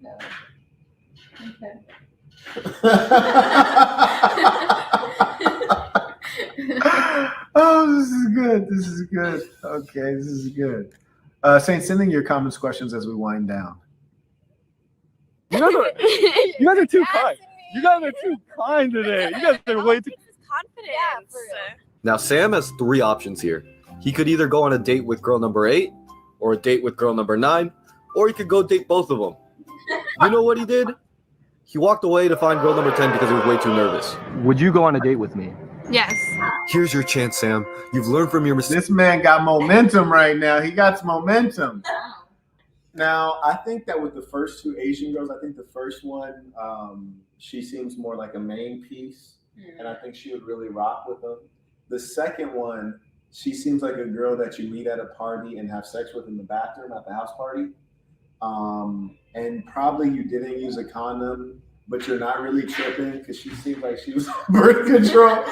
No. Okay. Oh, this is good. This is good. Okay, this is good. Saint, sending your comments, questions as we wind down. You guys are too kind. You guys are too kind today. You guys are way too. Confidence. Now, Sam has 3 options here. He could either go on a date with girl number 8, or a date with girl number 9, or he could go date both of them. You know what he did? He walked away to find girl number 10 because he was way too nervous. Would you go on a date with me? Yes. Here's your chance, Sam. You've learned from your mistakes. This man got momentum right now. He got some momentum. Now, I think that with the first 2 Asian girls, I think the first one, she seems more like a main piece, and I think she would really rock with them. The second one, she seems like a girl that you meet at a party and have sex with in the bathroom at the house party. And probably you didn't use a condom, but you're not really tripping because she seemed like she was on birth control.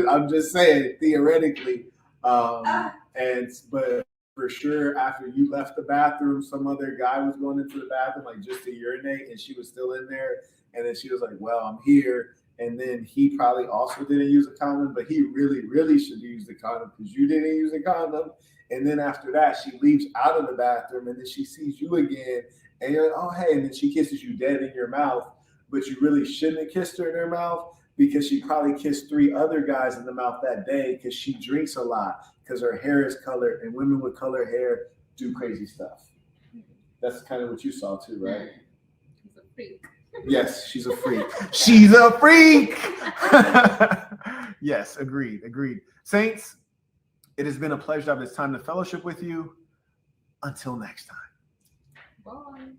I'm just saying, theoretically. But for sure, after you left the bathroom, some other guy was going into the bathroom, like just to urinate, and she was still in there. And then she was like, well, I'm here. And then he probably also didn't use a condom, but he really, really should use the condom because you didn't use a condom. And then after that, she leaves out of the bathroom, and then she sees you again, and you're like, oh, hey, and then she kisses you dead in your mouth, but you really shouldn't have kissed her in her mouth because she probably kissed 3 other guys in the mouth that day because she drinks a lot because her hair is colored, and women with colored hair do crazy stuff. That's kind of what you saw too, right? He's a freak. Yes, she's a freak. She's a freak. Yes, agreed. Saints, it has been a pleasure. It's time to fellowship with you. Until next time. Bye.